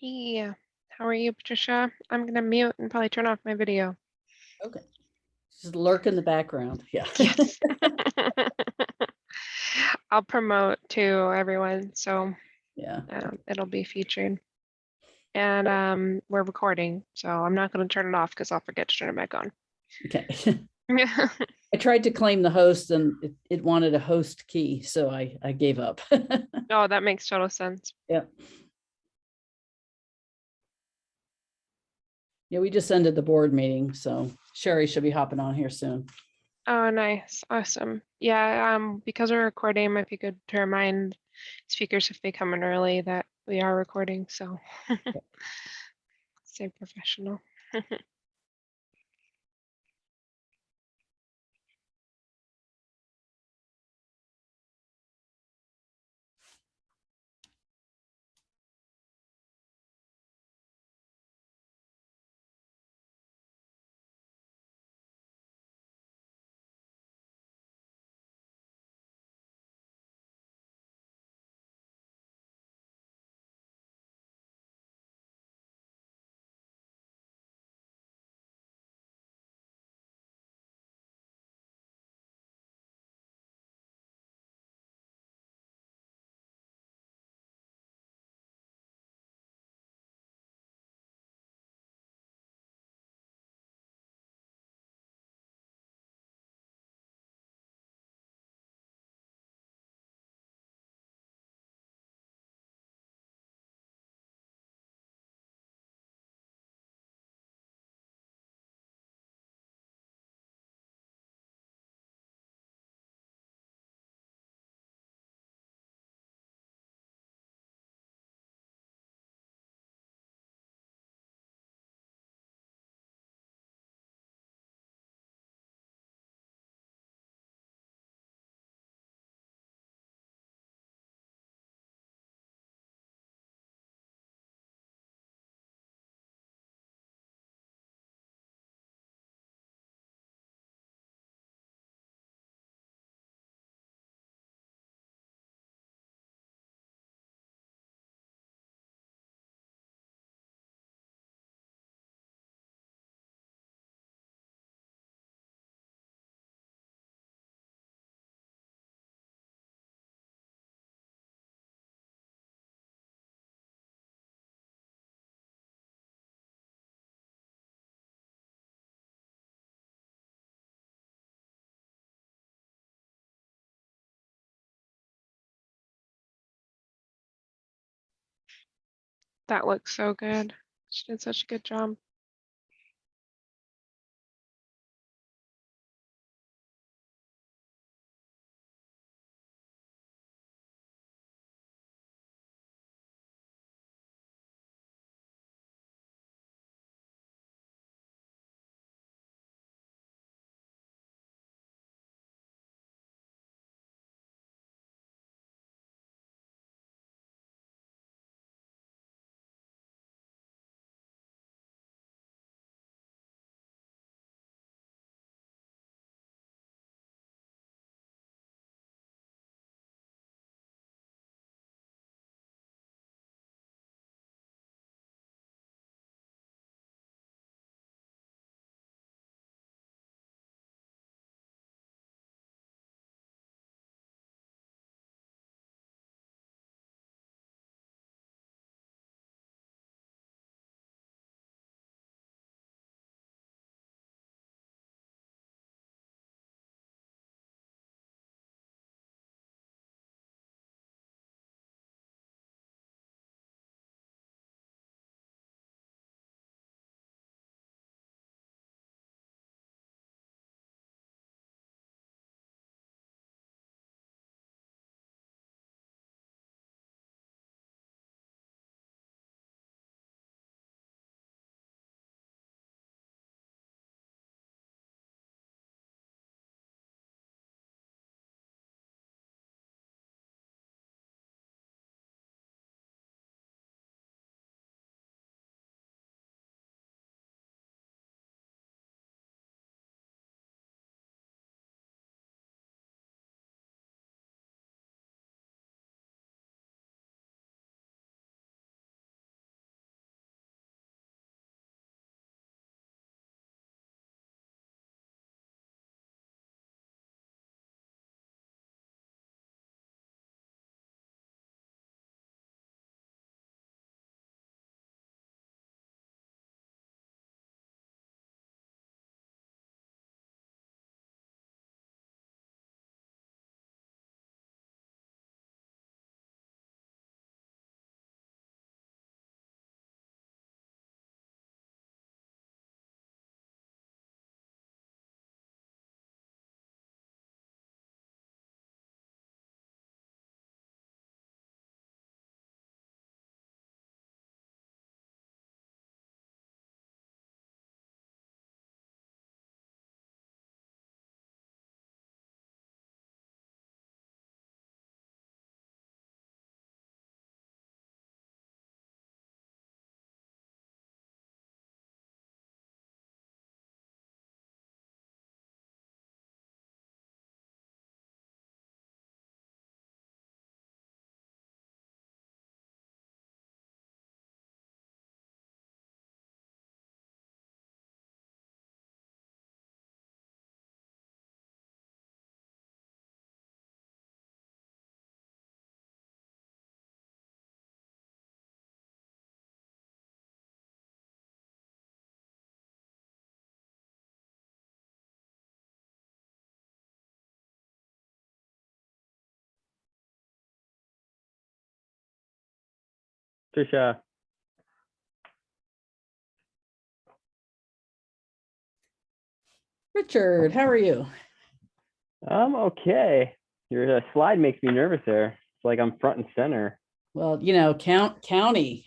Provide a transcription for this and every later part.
Hey, how are you, Patricia? I'm gonna mute and probably turn off my video. Okay. Just lurk in the background. Yeah. Yes. I'll promote to everyone, so Yeah. it'll be featured. And we're recording, so I'm not gonna turn it off because I'll forget to turn it back on. Okay. I tried to claim the host and it wanted a host key, so I gave up. Oh, that makes total sense. Yeah. Yeah, we just ended the board meeting, so Sherry should be hopping on here soon. Oh, nice. Awesome. Yeah, because we're recording, it might be good to remind speakers if they come in early that we are recording, so stay professional. That looks so good. She did such a good job. Trisha. Richard, how are you? I'm okay. Your slide makes me nervous there. It's like I'm front and center. Well, county.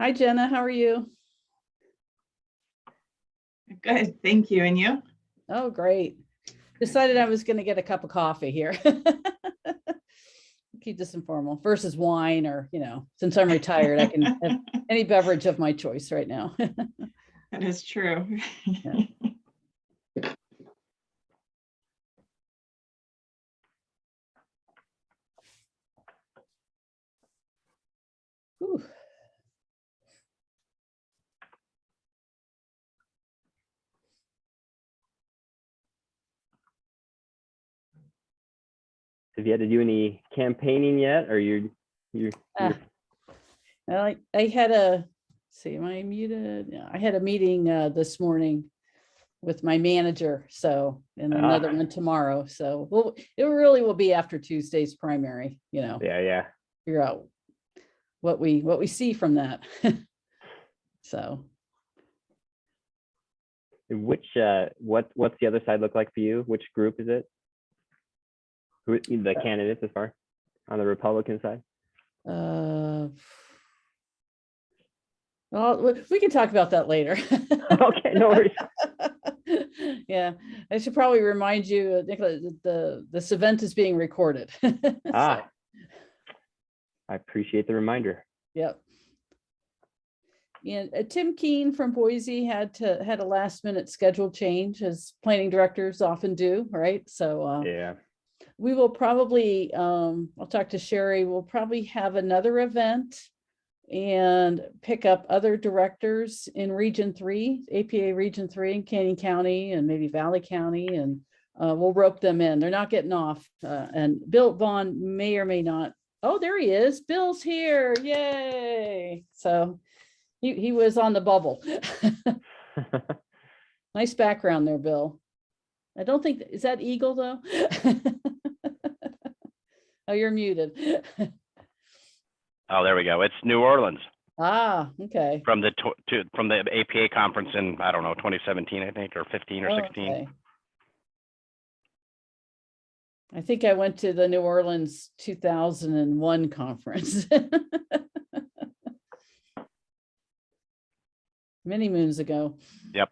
Hi, Jenna, how are you? Good, thank you. And you? Oh, great. Decided I was going to get a cup of coffee here. Keep this informal versus wine or, since I'm retired, I can have any beverage of my choice right now. That is true. Yeah. Whew. Have you had to do any campaigning yet, or you're Well, I had am I muted? Yeah, I had a meeting this morning with my manager, and another one tomorrow. So it really will be after Tuesday's primary, yeah. figure out what we see from that. So Which what's the other side look like for you? Which group is it? Who the candidates as far on the Republican side? Well, we can talk about that later. Okay, no worries. Yeah, I should probably remind you, Nicola, that this event is being recorded. I appreciate the reminder. Yep. And Tim Keene from Boise had a last minute schedule change, as planning directors often do, right? So Yeah. we will probably, I'll talk to Sherry, we'll probably have another event and pick up other directors in Region 3, APA Region 3 in Canyon County and maybe Valley County, and we'll rope them in. They're not getting off. And Bill Vaughn may or may not. Oh, there he is. Bill's here. Yay. So he was on the bubble. Nice background there, Bill. I don't think, is that Eagle though? Oh, you're muted. Oh, there we go. It's New Orleans Ah, okay. from the from the APA conference in, I don't know, 2017, I think, or 15 or 16. Okay. I think I went to the New Orleans 2001 conference. Many moons ago. Yep.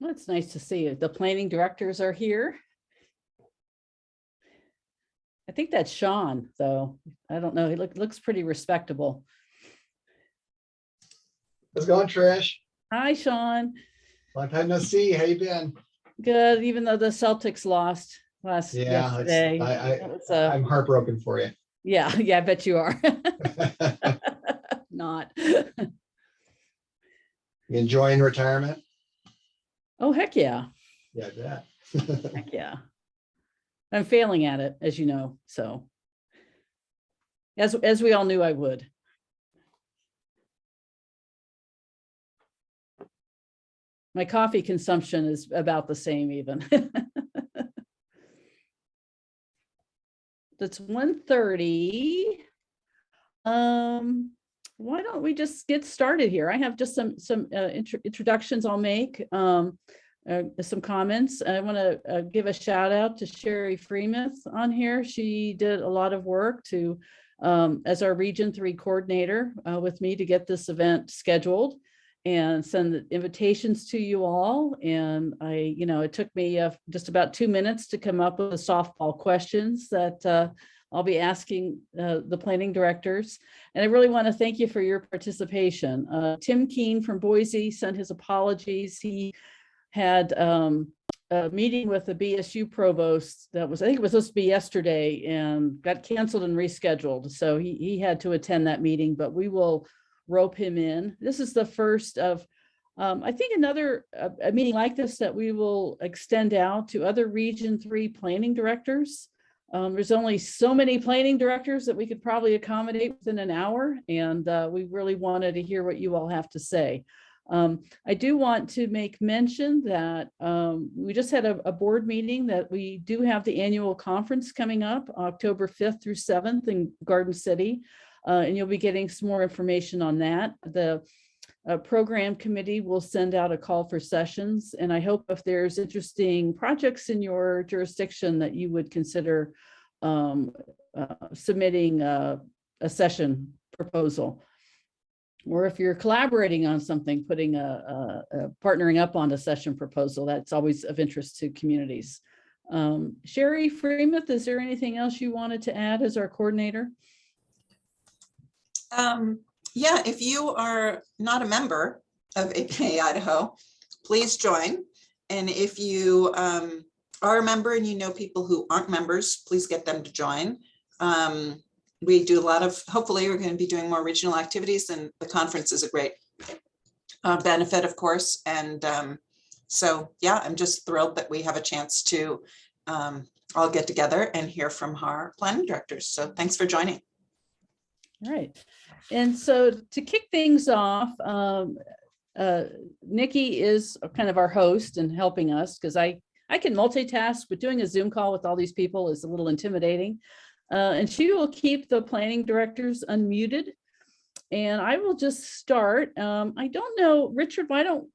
Well, it's nice to see the planning directors are here. I think that's Sean, though. I don't know. He looks pretty respectable. How's it going, Trish? Hi, Sean. Long time no see. How you been? Good, even though the Celtics lost yesterday. That was, I'm heartbroken for you. yeah, I bet you are. Not. You enjoying retirement? Oh, heck yeah. Yeah, I bet. Heck yeah. I'm failing at it, as you know, so. As we all knew I would. My coffee consumption is about the same even. It's 1:30. Why don't we just get started here? I have just some introductions I'll make. Some comments. I want to give a shout out to Sherry Freemuth on here. She did a lot of work to as our Region 3 coordinator with me to get this event scheduled and send the invitations to you all. And it took me just about 2 minutes to come up with the softball questions that I'll be asking the planning directors. And I really want to thank you for your participation. Tim Keene from Boise sent his apologies. He had a meeting with the BSU provost that was, I think it was supposed to be yesterday, and got canceled and rescheduled. So he had to attend that meeting, but we will rope him in. This is the first of, I think, another a meeting like this that we will extend out to other Region 3 planning directors. There's only so many planning directors that we could probably accommodate within an hour, and we really wanted to hear what you all have to say. I do want to make mention that we just had a board meeting that we do have the annual conference coming up October 5th through 7th in Garden City. And you'll be getting some more information on that. The program committee will send out a call for sessions. And I hope if there's interesting projects in your jurisdiction that you would consider submitting a session proposal. Or if you're collaborating on something, putting partnering up on a session proposal, that's always of interest to communities. Sherry Freemuth, is there anything else you wanted to add as our coordinator? Yeah, if you are not a member of APA Idaho, please join. And if you are a member and you know people who aren't members, please get them to join. We do a lot of, hopefully we're going to be doing more regional activities, and the conference is a great benefit, of course. And so, yeah, I'm just thrilled that we have a chance to all get together and hear from our planning directors. So thanks for joining. All right. And so to kick things off, Nikki is kind of our host and helping us, because I can multitask, but doing a Zoom call with all these people is a little intimidating. And she will keep the planning directors unmuted. And I will just start. I don't know, Richard, why don't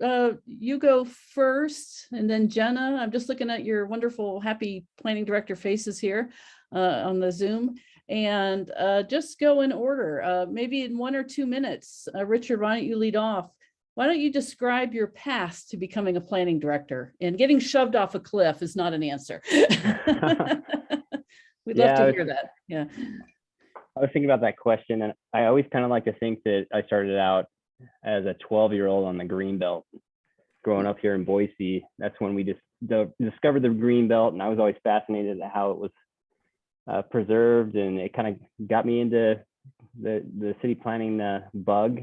you go first, and then Jenna? I'm just looking at your wonderful, happy planning director faces here on the Zoom. And just go in order, maybe in 1 or 2 minutes. Richard, why don't you lead off? Why don't you describe your path to becoming a planning director? And getting shoved off a cliff is not an answer. We'd love to hear that. Yeah. I was thinking about that question, and I always kind of like to think that I started out as a 12-year-old on the Greenbelt. Growing up here in Boise, that's when we just discovered the Greenbelt, and I was always fascinated at how it was preserved, and it kind of got me into the city planning bug.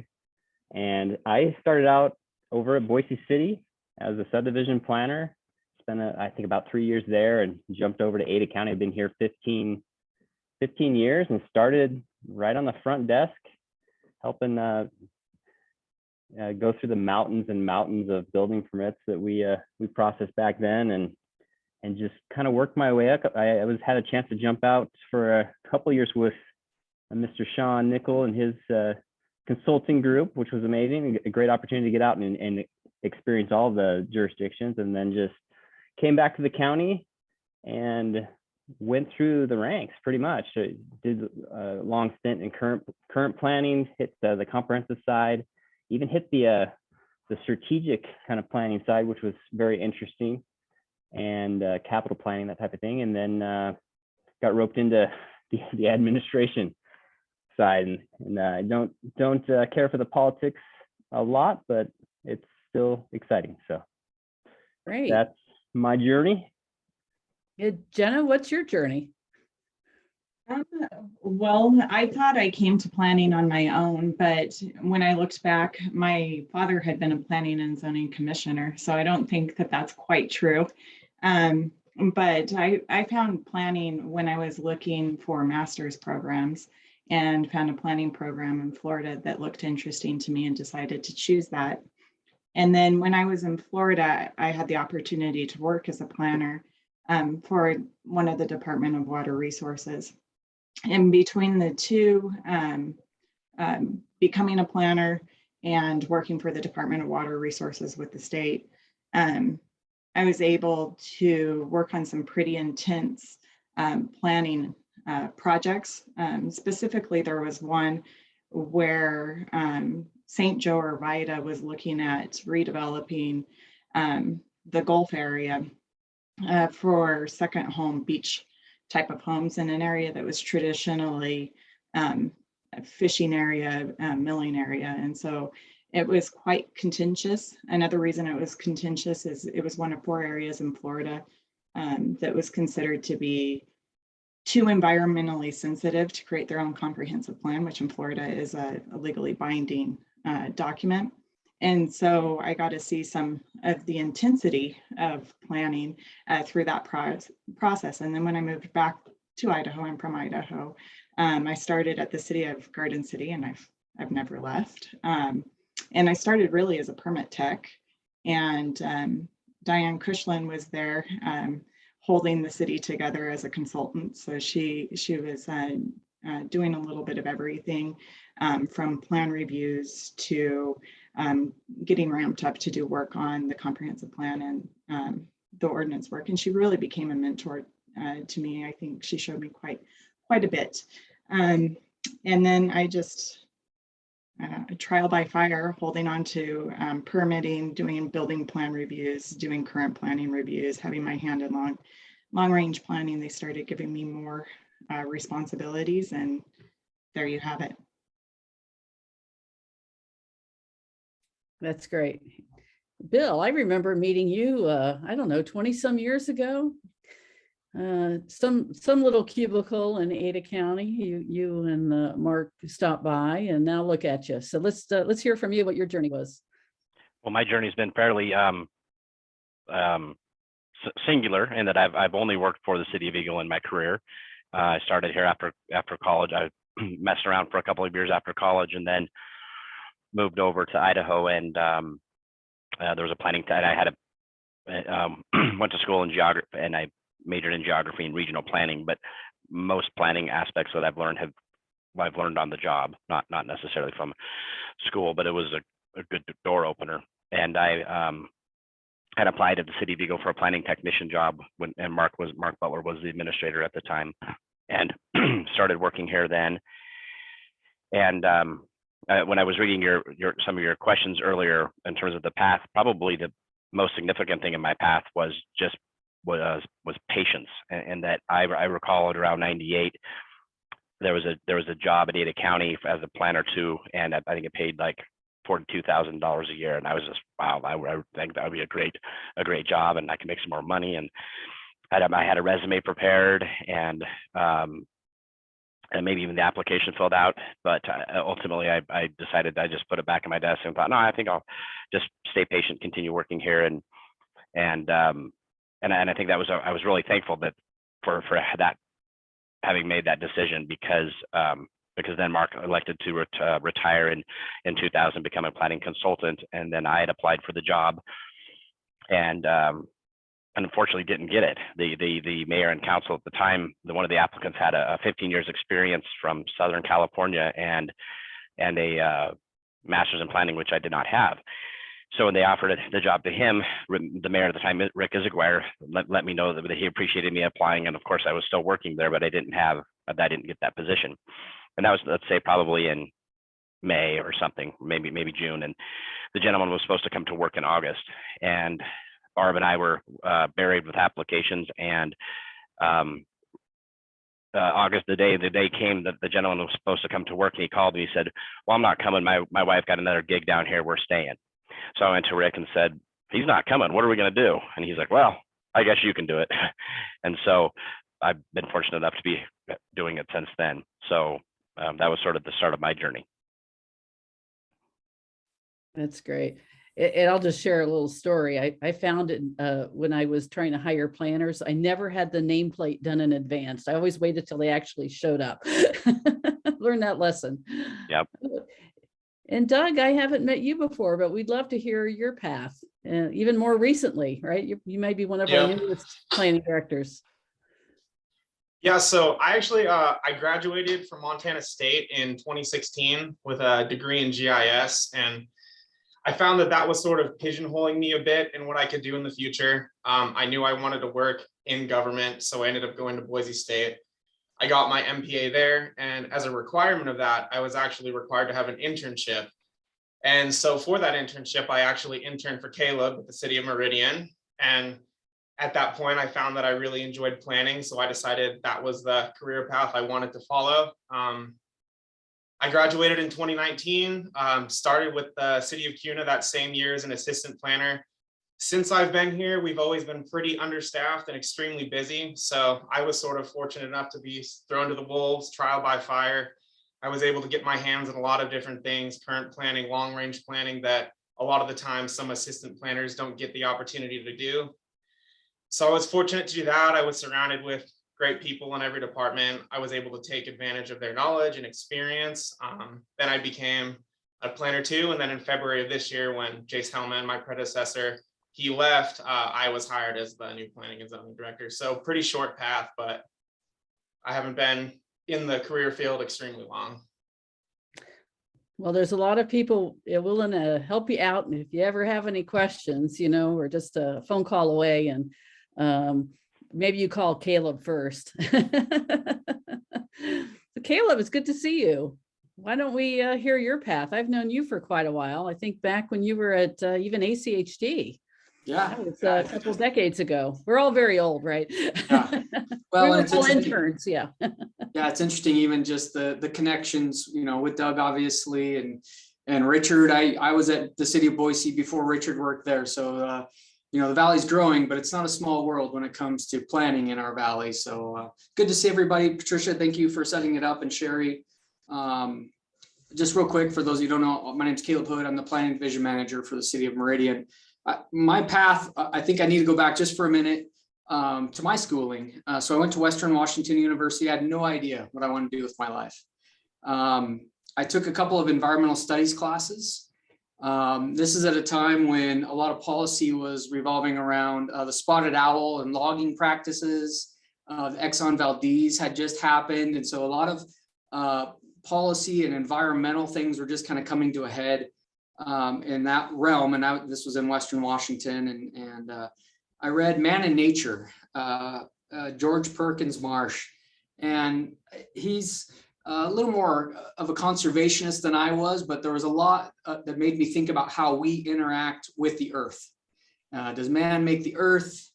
And I started out over at Boise City as a subdivision planner. Spent I think about 3 years there, and jumped over to Ada County. I've been here 15 years, and started right on the front desk, helping go through the mountains and mountains of building permits that we processed back then, and just kind of worked my way up. I had a chance to jump out for a couple of years with Mr. Sean Nickel and his consulting group, which was amazing. A great opportunity to get out and experience all the jurisdictions, and then just came back to the county and went through the ranks pretty much. Did a long stint in current planning, hit the comprehensive side, even hit the the strategic kind of planning side, which was very interesting, and capital planning, that type of thing. And then got roped into the administration side, and I don't care for the politics a lot, but it's still exciting. So Great. that's my journey. Jenna, what's your journey? Well, I thought I came to planning on my own, but when I looked back, my father had been a planning and zoning commissioner, so I don't think that that's quite true. But I found planning when I was looking for master's programs, and found a planning program in Florida that looked interesting to me and decided to choose that. And then when I was in Florida, I had the opportunity to work as a planner for one of the Department of Water Resources. And between the two, becoming a planner and working for the Department of Water Resources with the state, I was able to work on some pretty intense planning projects. Specifically, there was one where St. Joe Arvida was looking at redeveloping the Gulf area for second home beach type of homes in an area that was traditionally a fishing area, milling area. And so it was quite contentious. Another reason it was contentious is it was one of 4 areas in Florida that was considered to be too environmentally sensitive to create their own comprehensive plan, which in Florida is a legally binding document. And so I got to see some of the intensity of planning through that process. And then when I moved back to Idaho, I'm from Idaho, I started at the city of Garden City, and I've never left. And I started really as a permit tech, and Diane Kushlin was there holding the city together as a consultant. So she was doing a little bit of everything from plan reviews to getting ramped up to do work on the comprehensive plan and the ordinance work. And she really became a mentor to me. I think she showed me quite a bit. And then I just trial by fire, holding on to permitting, doing building plan reviews, doing current planning reviews, having my hand in long range planning. They started giving me more responsibilities, and there you have it. That's great. Bill, I remember meeting you, I don't know, 20 some years ago. Some little cubicle in Ada County. You and Mark stopped by, and now look at you. So let's hear from you what your journey was. Well, my journey's been fairly singular in that I've only worked for the city of Eagle in my career. I started here after college. I messed around for a couple of years after college, and then moved over to Idaho, and there was a planning and I had went to school in geography, and I majored in geography and regional planning. But most planning aspects that I've learned on the job, not necessarily from school, but it was a good door opener. And I had applied at the city of Eagle for a planning technician job and Mark Butler was the administrator at the time, and started working here then. And when I was reading some of your questions earlier in terms of the path, probably the most significant thing in my path was patience, and that I recall at around 98, there was a job at Ada County as a planner too, and I think it paid like $42,000 a year, and I was just, wow, I think that would be a great job, and I can make some more money. And I had a resume prepared, and maybe even the application filled out, but ultimately I decided, I just put it back in my desk and thought, no, I think I'll just stay patient, continue working here, and I think that was I was really thankful that for that, having made that decision, because then Mark elected to retire in 2000, become a planning consultant, and then I had applied for the job, and unfortunately didn't get it. The mayor and council at the time, one of the applicants had a 15 years experience from Southern California and a master's in planning, which I did not have. So when they offered the job to him, the mayor at the time, Rick Issaguirre, let me know that he appreciated me applying. And of course I was still working there, but I didn't get that position. And that was, let's say, probably in May or something, maybe June. And the gentleman was supposed to come to work in August, and Barb and I were buried with applications, and August, the day came that the gentleman was supposed to come to work, and he called me. He said, well, I'm not coming. My wife got another gig down here. We're staying. So I went to Rick and said, he's not coming. What are we going to do? And he's like, well, I guess you can do it. And so I've been fortunate enough to be doing it since then. So that was sort of the start of my journey. That's great. And I'll just share a little story. I found it when I was trying to hire planners. I never had the nameplate done in advance. I always waited till they actually showed up. Learn that lesson. Yep. And Doug, I haven't met you before, but we'd love to hear your path, even more recently, right? You may be one of our newest planning directors. Yeah, so I actually, I graduated from Montana State in 2016 with a degree in GIS, and I found that was sort of pigeonholing me a bit in what I could do in the future. I knew I wanted to work in government, so I ended up going to Boise State. I got my MPA there, and as a requirement of that, I was actually required to have an internship. And so for that internship, I actually interned for Caleb at the city of Meridian. And at that point, I found that I really enjoyed planning, so I decided that was the career path I wanted to follow. I graduated in 2019, started with the city of Kuna that same year as an assistant planner. Since I've been here, we've always been pretty understaffed and extremely busy. So I was sort of fortunate enough to be thrown to the wolves, trial by fire. I was able to get my hands on a lot of different things, current planning, long range planning, that a lot of the time some assistant planners don't get the opportunity to do. So I was fortunate to do that. I was surrounded with great people in every department. I was able to take advantage of their knowledge and experience. Then I became a planner too. And then in February of this year, when Jace Hellman, my predecessor, he left, I was hired as the new planning and zoning director. So pretty short path, but I haven't been in the career field extremely long. Well, there's a lot of people willing to help you out. And if you ever have any questions, we're just a phone call away, and maybe you call Caleb first. So Caleb, it's good to see you. Why don't we hear your path? I've known you for quite a while. I think back when you were at even ACHD. Yeah, that was a couple of decades ago. We're all very old, right? Yeah. Well, we were it's all interns, yeah. Yeah, it's interesting, even just the connections, with Doug, obviously, and Richard. I was at the city of Boise before Richard worked there. So, the valley's growing, but it's not a small world when it comes to planning in our valley. So good to see everybody. Patricia, thank you for setting it up, and Sherry. Just real quick, for those of you who don't know, my name's Caleb Hood. I'm the planning division manager for the city of Meridian. My path, I think I need to go back just for a minute to my schooling. So I went to Western Washington University. I had no idea what I wanted to do with my life. I took a couple of environmental studies classes. This is at a time when a lot of policy was revolving around the spotted owl and logging practices. The Exxon Valdez had just happened. And so a lot of policy and environmental things were just kind of coming to a head in that realm. And this was in Western Washington. And I read Man and Nature, George Perkins Marsh. And he's a little more of a conservationist than I was, but there was a lot that made me think about how we interact with the earth. Does man make the earth?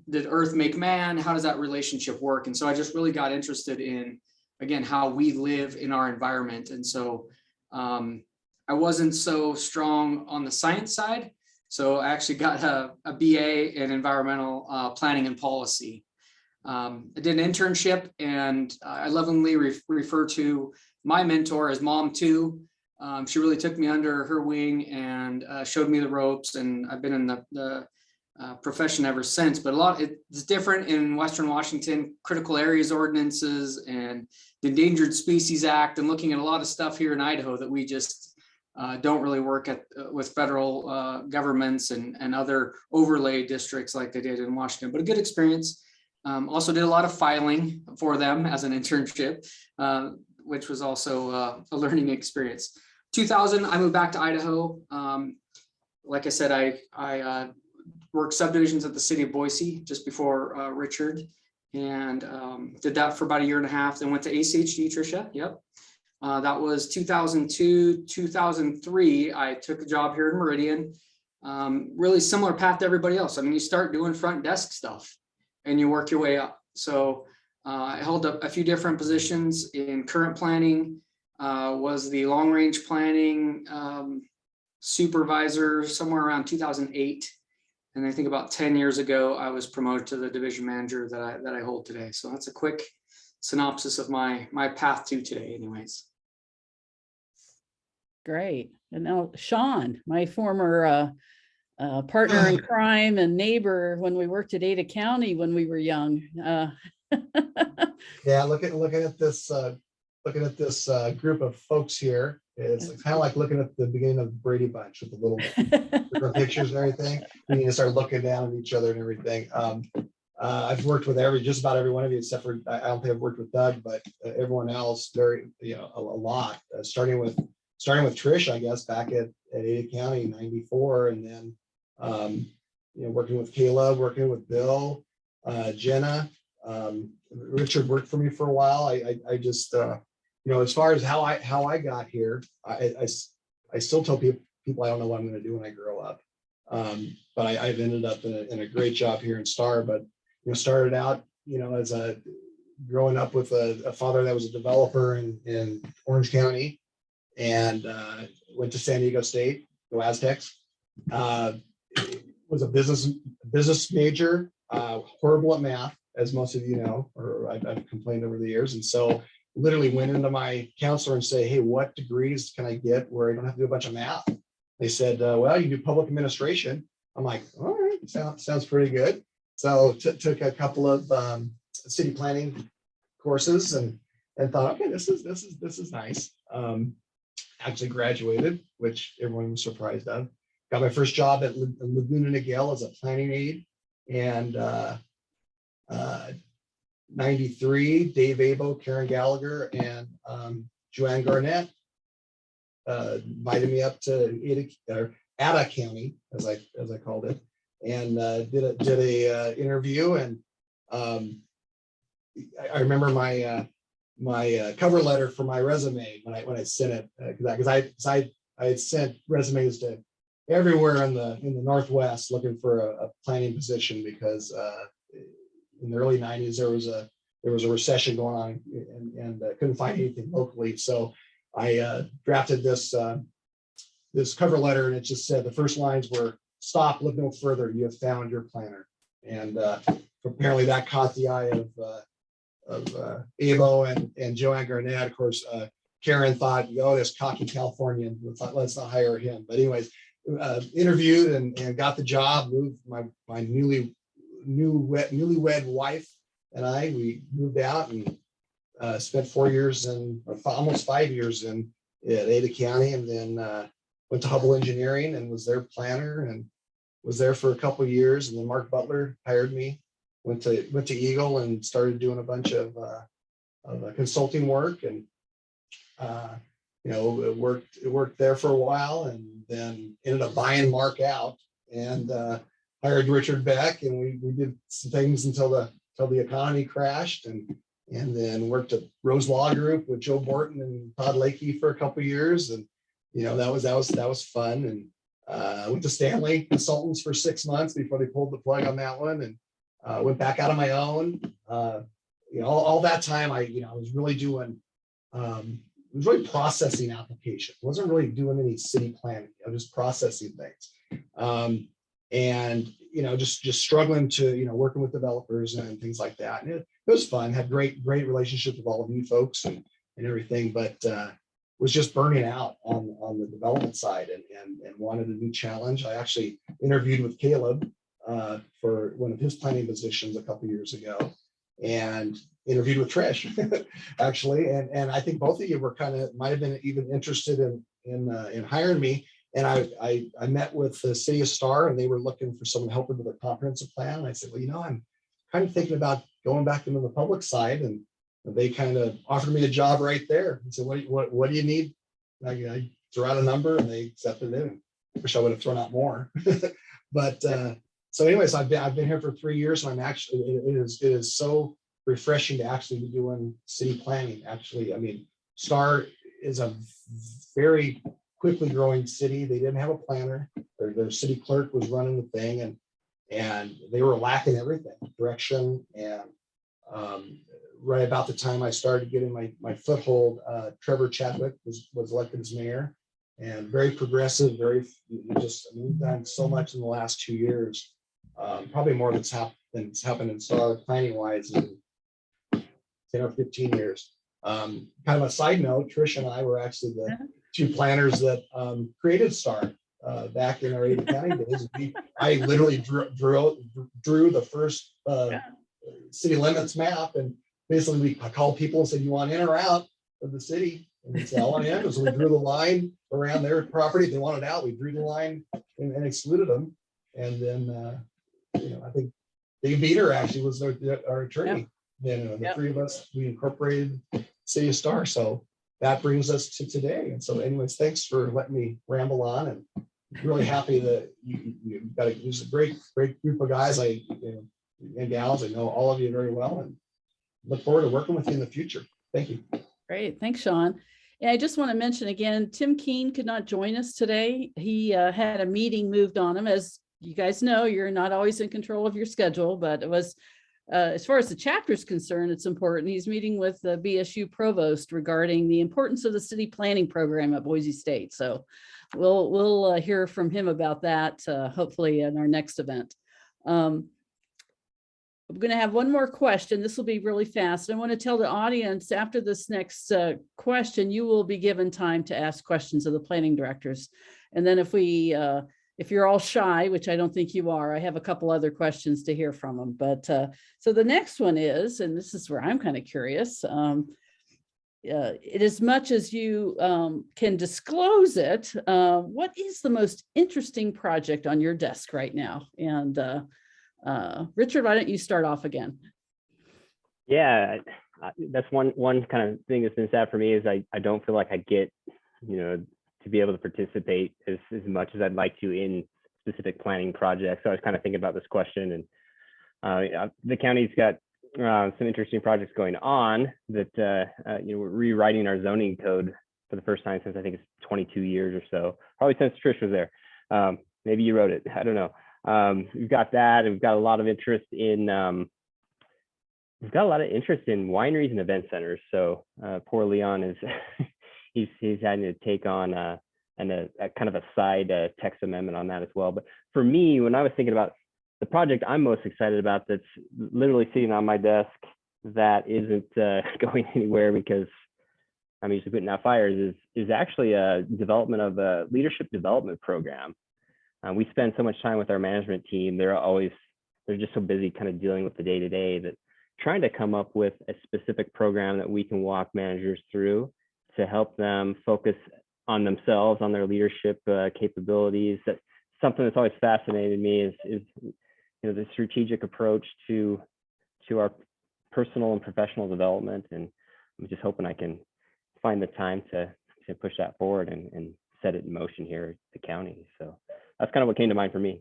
Did earth make man? How does that relationship work? And so I just really got interested in, again, how we live in our environment. And so I wasn't so strong on the science side. So I actually got a BA in environmental planning and policy. I did an internship, and I lovingly refer to my mentor as Mom too. She really took me under her wing and showed me the ropes, and I've been in the profession ever since. But it's different in Western Washington, critical areas ordinances and the Endangered Species Act, and looking at a lot of stuff here in Idaho that we just don't really work with federal governments and other overlay districts like they did in Washington. But a good experience. Also did a lot of filing for them as an internship, which was also a learning experience. 2000, I moved back to Idaho. Like I said, I worked subdivisions at the city of Boise just before Richard, and did that for about a year and a half. Then went to ACHD, Tricia. Yep. That was 2002, 2003. I took a job here in Meridian. Really similar path to everybody else. I mean, you start doing front desk stuff and you work your way up. So I held up a few different positions in current planning, was the long range planning supervisor somewhere around 2008. And I think about 10 years ago, I was promoted to the division manager that I hold today. So that's a quick synopsis of my path to today anyways. Great. And now Sean, my former partner in crime and neighbor when we worked at Ada County when we were young. Yeah, looking at this group of folks here, it's kind of like looking at the beginning of the Brady Bunch with the little different pictures and everything. We need to start looking down at each other and everything. I've worked with just about every one of you, except for I don't think I've worked with Doug, but everyone else very, a lot. Starting with Trish, I guess, back at Ada County in '94, and then working with Caleb, working with Bill, Jenna. Richard worked for me for a while. I just as far as how I got here, I still tell people I don't know what I'm going to do when I grow up. But I've ended up in a great job here in Star. But started out as growing up with a father that was a developer in Orange County, and went to San Diego State, go Aztecs. Was a business major, horrible at math, as most of you know, or I've complained over the years. And so literally went into my counselor and say, hey, what degrees can I get where I don't have to do a bunch of math? They said, well, you do public administration. I'm like, all right, sounds pretty good. So took a couple of city planning courses and thought, okay, this is nice. Actually graduated, which everyone was surprised of. Got my first job at Laguna Niguel as a planning aide, and 93, Dave Abo, Karen Gallagher, and Joanne Garnett invited me up to Ada County, as I called it, and did a interview. And I remember my cover letter for my resume when I sent it, because I had sent resumes to everywhere in the Northwest looking for a planning position, because in the early 90s there was a recession going on, and couldn't find anything locally. So I drafted this cover letter, and it just said, the first lines were, "Stop, look no further, you have found your planner." And apparently that caught the eye of Abo and Joanne Garnett. Of course, Karen thought, oh, this cocky Californian, let's not hire him. But anyways, interviewed and got the job. Moved my newlywed wife and we moved out and spent 4 years almost 5 years at Ada County, and then went to Hubble Engineering and was their planner and was there for a couple of years. And then Mark Butler hired me. Went to Eagle and started doing a bunch of consulting work, and it worked there for a while, and then ended up buying Mark out and hired Richard Beck, and we did some things until the economy crashed, and then worked at Rose Law Group with Joe Borton and Todd Lakey for a couple of years, and that was fun. And went to Stanley Consultants for 6 months before they pulled the plug on that one, and went back out on my own. All that time I was really doing, was really processing applications. Wasn't really doing any city planning. Just processing things, and just struggling to working with developers and things like that. And it was fun. Had great relationships with all of you folks and everything, but was just burning out on the development side and wanted a new challenge. I actually interviewed with Caleb for one of his planning positions a couple years ago, and interviewed with Trish actually, and I think both of you were might have been even interested in hiring me. And I met with the city of Star, and they were looking for someone to help them with a comprehensive plan. And I said, well, I'm kind of thinking about going back into the public side, and they kind of offered me a job right there. And said, what do you need? I threw out a number, and they accepted it. I wish I would have thrown out more, but so anyways, I've been here for 3 years, and I'm actually, it is so refreshing to actually be doing city planning. Actually, I mean, Star is a very quickly growing city. They didn't have a planner. Their city clerk was running the thing, and they were lacking everything, direction. And right about the time I started getting my foothold, Trevor Chadwick was elected as mayor, and very progressive, we've done so much in the last 2 years. Probably more than's happened in Star planning wise in 10 or 15 years. Kind of a side note, Trish and I were actually the two planners that created Star back in our Ada County days. I literally drew the first city limits map, and basically I called people and said, "You want in or out of the city?" And they said, "I want in." So we drew the line around their property. If they wanted out, we drew the line and excluded them. And then I think Dave Beater actually was our attorney. Then the three of us, we incorporated City of Star. So that brings us to today. And so anyways, thanks for letting me ramble on, and really happy that you've got a great group of guys and gals. I know all of you very well, and look forward to working with you in the future. Thank you. Great. Thanks, Sean. And I just want to mention again, Tim Keene could not join us today. He had a meeting moved on him. As you guys know, you're not always in control of your schedule, but it was, as far as the chapter is concerned, it's important. He's meeting with the BSU provost regarding the importance of the city planning program at Boise State. So we'll hear from him about that, hopefully in our next event. I'm going to have one more question. This will be really fast. I want to tell the audience after this next question, you will be given time to ask questions of the planning directors. And then if you're all shy, which I don't think you are, I have a couple other questions to hear from them. But so the next one is, and this is where I'm kind of curious, as much as you can disclose it, what is the most interesting project on your desk right now? And Richard, why don't you start off again? Yeah, that's one kind of thing that's been sad for me is I don't feel like I get, to be able to participate as much as I'd like to in specific planning projects. So I was kind of thinking about this question, and the county's got some interesting projects going on that, we're rewriting our zoning code for the first time since I think it's 22 years or so, probably since Trish was there. Maybe you wrote it, I don't know. We've got that, and we've got a lot of interest in wineries and event centers. So poor Leon is he's having to take on a kind of a side text amendment on that as well. But for me, when I was thinking about the project I'm most excited about, that's literally sitting on my desk that isn't going anywhere because I'm usually putting out fires, is actually a development of a leadership development program. We spend so much time with our management team. They're just so busy kind of dealing with the day-to-day that trying to come up with a specific program that we can walk managers through to help them focus on themselves, on their leadership capabilities. That's something that's always fascinated me is the strategic approach to our personal and professional development. And I'm just hoping I can find the time to push that forward and set it in motion here at the county. So that's kind of what came to mind for me.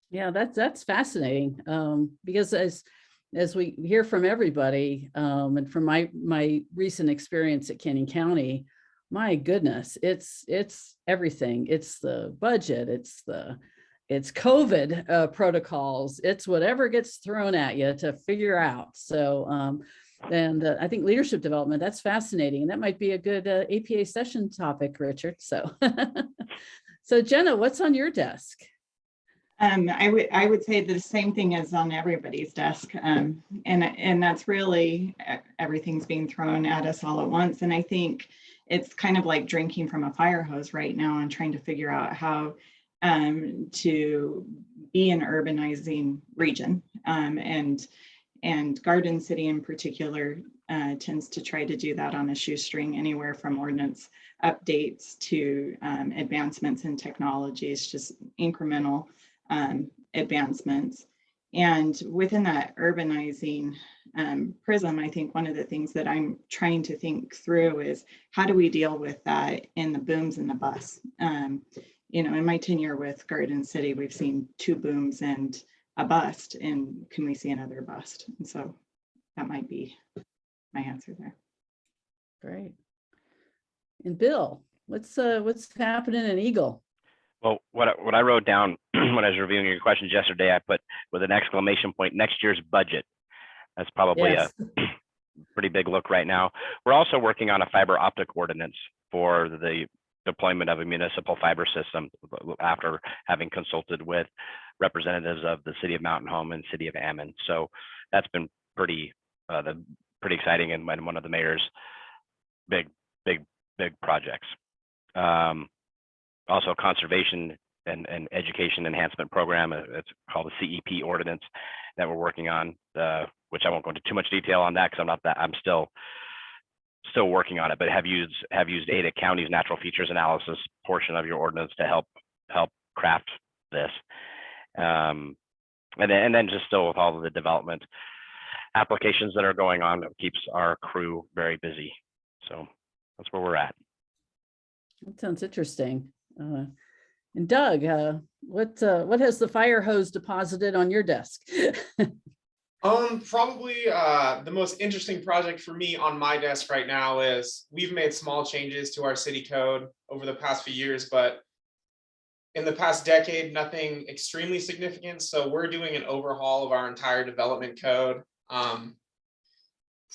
Yeah, that's fascinating, because as we hear from everybody, and from my recent experience at Canyon County, my goodness, it's everything. It's the budget, it's COVID protocols, it's whatever gets thrown at you to figure out. So and I think leadership development, that's fascinating. And that might be a good APA session topic, Richard. So, so Jenna, what's on your desk? I would say the same thing as on everybody's desk. And that's really everything's being thrown at us all at once. And I think it's kind of like drinking from a fire hose right now and trying to figure out how to be an urbanizing region. And Garden City in particular tends to try to do that on a shoestring, anywhere from ordinance updates to advancements in technologies, just incremental advancements. And within that urbanizing prism, I think one of the things that I'm trying to think through is how do we deal with that in the booms and the busts? In my tenure with Garden City, we've seen 2 booms and a bust, and can we see another bust? And so that might be my answer there. Great. And Bill, what's happening in Eagle? Well, what I wrote down when I was reviewing your questions yesterday, I put with an exclamation point, next year's budget. That's probably Yes. a pretty big look right now. We're also working on a fiber optic ordinance for the deployment of a municipal fiber system after having consulted with representatives of the city of Mountain Home and city of Ammon. So that's been pretty exciting and one of the mayor's big projects. Also conservation and education enhancement program. It's called the CEP ordinance that we're working on, which I won't go into too much detail on that because I'm still working on it, but have used Ada County's natural features analysis portion of your ordinance to help craft this. And then just still with all of the development applications that are going on, that keeps our crew very busy. So that's where we're at. That sounds interesting. And Doug, what has the fire hose deposited on your desk? Probably the most interesting project for me on my desk right now is we've made small changes to our city code over the past few years, but in the past decade, nothing extremely significant. So we're doing an overhaul of our entire development code.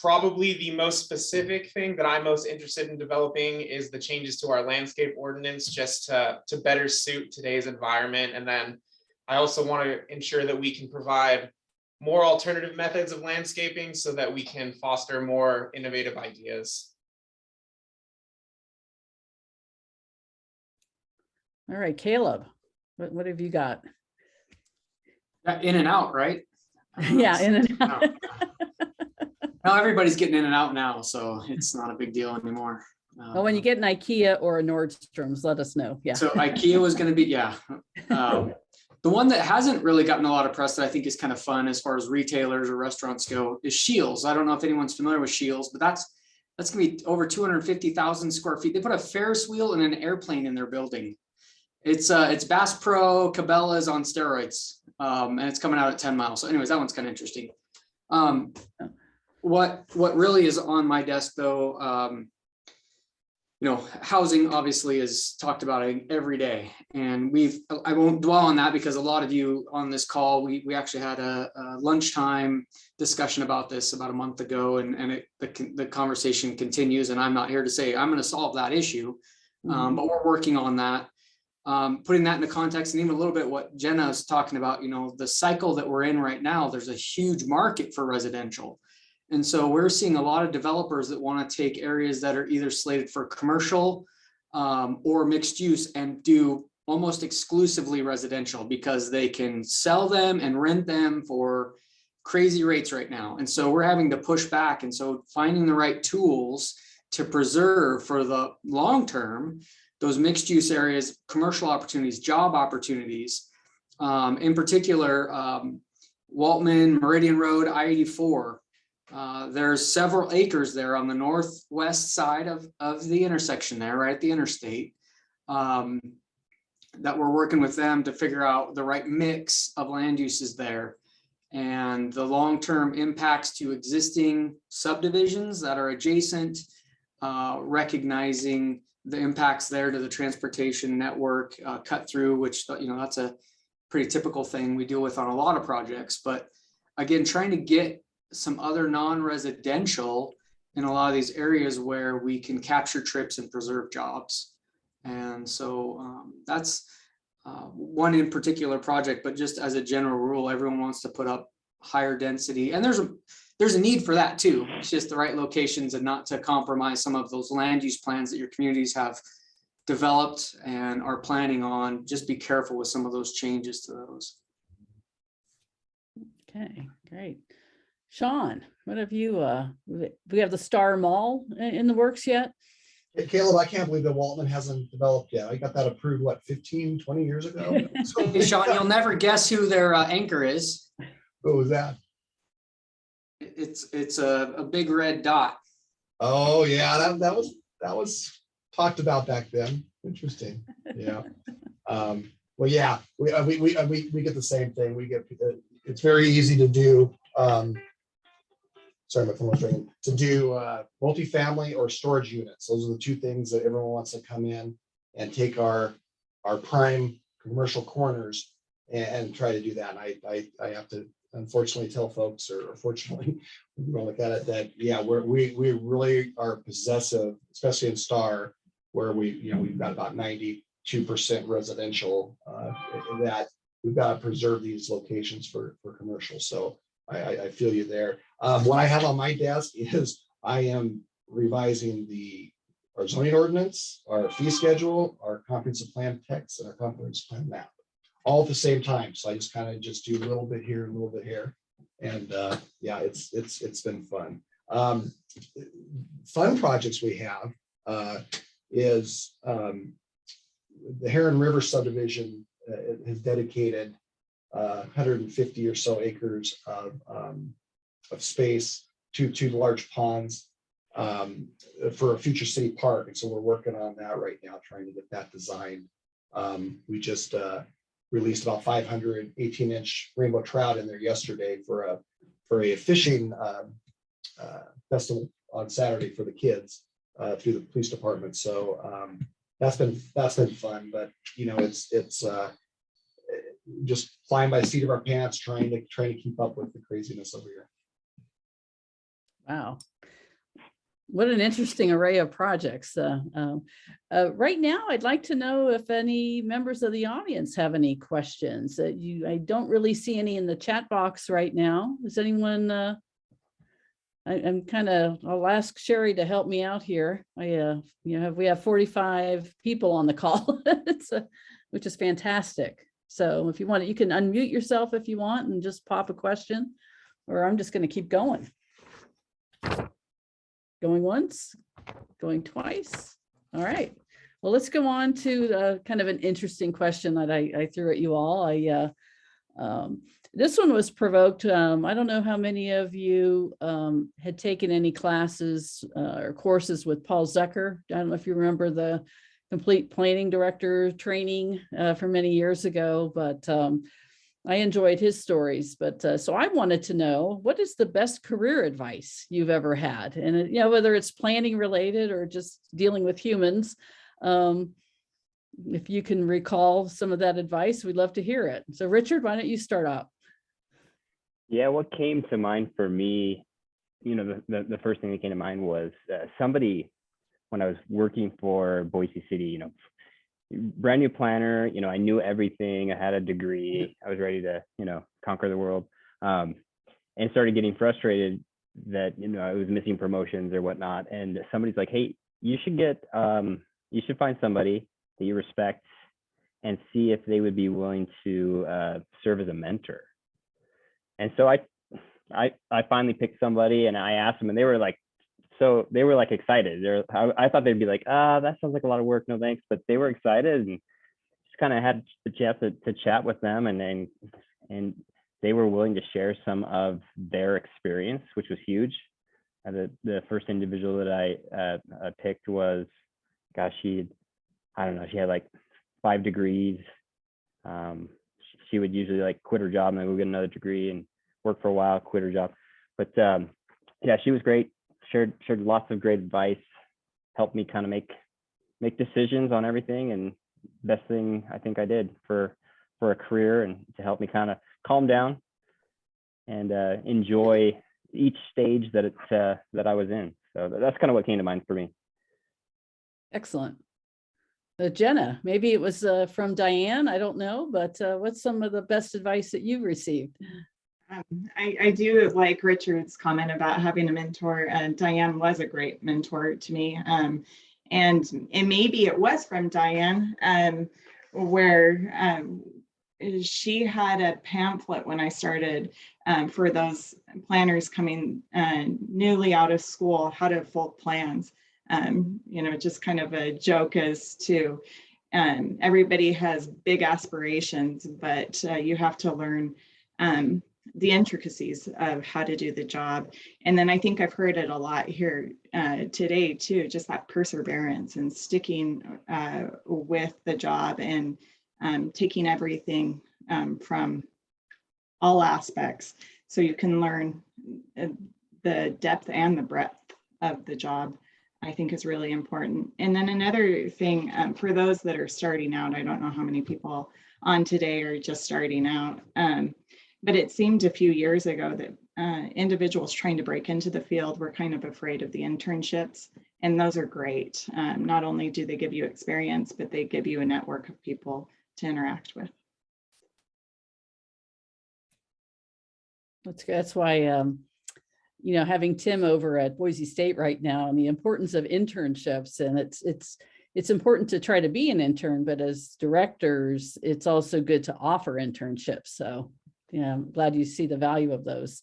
Probably the most specific thing that I'm most interested in developing is the changes to our landscape ordinance, just to better suit today's environment. And then I also want to ensure that we can provide more alternative methods of landscaping so that we can foster more innovative ideas. All right, Caleb, what have you got? In and out, right? Yeah, in and out. Now everybody's getting in and out now, so it's not a big deal anymore. Well, when you get an IKEA or a Nordstrom's, let us know. Yeah. So IKEA was going to be, yeah. The one that hasn't really gotten a lot of press that I think is kind of fun as far as retailers or restaurants go is Shields. I don't know if anyone's familiar with Shields, but that's going to be over 250,000 square feet. They put a Ferris wheel and an airplane in their building. It's Bass Pro Cabela's on steroids, and it's coming out at 10 miles. So anyways, that one's kind of interesting. What really is on my desk though, housing obviously is talked about every day, and I won't dwell on that because a lot of you on this call, we actually had a lunchtime discussion about this about a month ago, and the conversation continues, and I'm not here to say I'm going to solve that issue, but we're working on that. Putting that into context, and even a little bit what Jenna is talking about, the cycle that we're in right now, there's a huge market for residential. And so we're seeing a lot of developers that want to take areas that are either slated for commercial or mixed use and do almost exclusively residential because they can sell them and rent them for crazy rates right now. And so we're having to push back. And so finding the right tools to preserve for the long term those mixed use areas, commercial opportunities, job opportunities, in particular, Waltman, Meridian Road, I-84. There's several acres there on the northwest side of the intersection there, right at the interstate, that we're working with them to figure out the right mix of land uses there and the long-term impacts to existing subdivisions that are adjacent, recognizing the impacts there to the transportation network, cut through, which, that's a pretty typical thing we deal with on a lot of projects. But again, trying to get some other non-residential in a lot of these areas where we can capture trips and preserve jobs. And so that's one in particular project, but just as a general rule, everyone wants to put up higher density, and there's a need for that too. It's just the right locations and not to compromise some of those land use plans that your communities have developed and are planning on. Just be careful with some of those changes to those. Okay, great. Sean, what have you, we have the Star Mall in the works yet? Hey, Caleb, I can't believe that Waltman hasn't developed yet. I got that approved, 15, 20 years ago? Hey, Sean, you'll never guess who their anchor is. What was that? It's a big red dot. Oh, yeah, that was talked about back then. Interesting. Yeah. Well, yeah, we get the same thing. We get, it's very easy to do. sorry, my phone was ringing, to do multifamily or storage units. Those are the two things that everyone wants to come in and take our prime commercial corners and try to do that. And I have to unfortunately tell folks, or fortunately, we're gonna look at it, that yeah, we really are possessive, especially in Star, where we've got about 92% residential, that we've got to preserve these locations for commercial. So I feel you there. What I have on my desk is I am revising our zoning ordinance, our fee schedule, our comprehensive plan text, and our comprehensive plan map, all at the same time. So I just kind of do a little bit here, a little bit here. And yeah, it's been fun. Fun projects we have is the Heron River subdivision has dedicated 150 or so acres of space to two large ponds for a future city park. And so we're working on that right now, trying to get that designed. We just released about 500 18-inch rainbow trout in there yesterday for a fishing festival on Saturday for the kids through the police department. So that's been fun, but it's just flying by the seat of our pants, trying to keep up with the craziness over here. Wow. What an interesting array of projects. Right now, I'd like to know if any members of the audience have any questions. I don't really see any in the chat box right now. Is anyone? I'll ask Sherry to help me out here. We have 45 people on the call, which is fantastic. So if you want, you can unmute yourself if you want and just pop a question, or I'm just going to keep going. Going once, going twice. All right. Well, let's go on to kind of an interesting question that I threw at you all. This one was provoked. I don't know how many of you had taken any classes or courses with Paul Zucker. I don't know if you remember the complete planning director training from many years ago, but I enjoyed his stories. But so I wanted to know, what is the best career advice you've ever had? And whether it's planning related or just dealing with humans, if you can recall some of that advice, we'd love to hear it. So Richard, why don't you start out? Yeah, what came to mind for me, the first thing that came to mind was somebody, when I was working for Boise City, brand new planner, I knew everything. I had a degree. I was ready to, conquer the world, and started getting frustrated that, I was missing promotions or whatnot. And somebody's like, hey, you should find somebody that you respect and see if they would be willing to serve as a mentor. And so I finally picked somebody, and I asked them, and they were like excited. I thought they'd be like, that sounds like a lot of work, no thanks. But they were excited, and just kind of had the chance to chat with them, and they were willing to share some of their experience, which was huge. The first individual that I picked was, gosh, she had like 5 degrees. She would usually quit her job and then go get another degree and work for a while, quit her job. But yeah, she was great. Shared lots of great advice, helped me kind of make decisions on everything, and best thing I think I did for a career, and to help me kind of calm down and enjoy each stage that I was in. So that's kind of what came to mind for me. Excellent. Jenna, maybe it was from Diane, I don't know, but what's some of the best advice that you've received? I do like Richard's comment about having a mentor. Diane was a great mentor to me. And maybe it was from Diane, where she had a pamphlet when I started for those planners coming newly out of school, how to fold plans. Just kind of a joke as to everybody has big aspirations, but you have to learn the intricacies of how to do the job. And then I think I've heard it a lot here today too, just that perseverance and sticking with the job, and taking everything from all aspects, so you can learn the depth and the breadth of the job, I think is really important. And then another thing, for those that are starting out, I don't know how many people on today are just starting out, but it seemed a few years ago that individuals trying to break into the field were kind of afraid of the internships. And those are great. Not only do they give you experience, but they give you a network of people to interact with. That's why, you know, having Tim over at Boise State right now and the importance of internships, and it's important to try to be an intern, but as directors, it's also good to offer internships. So yeah, I'm glad you see the value of those.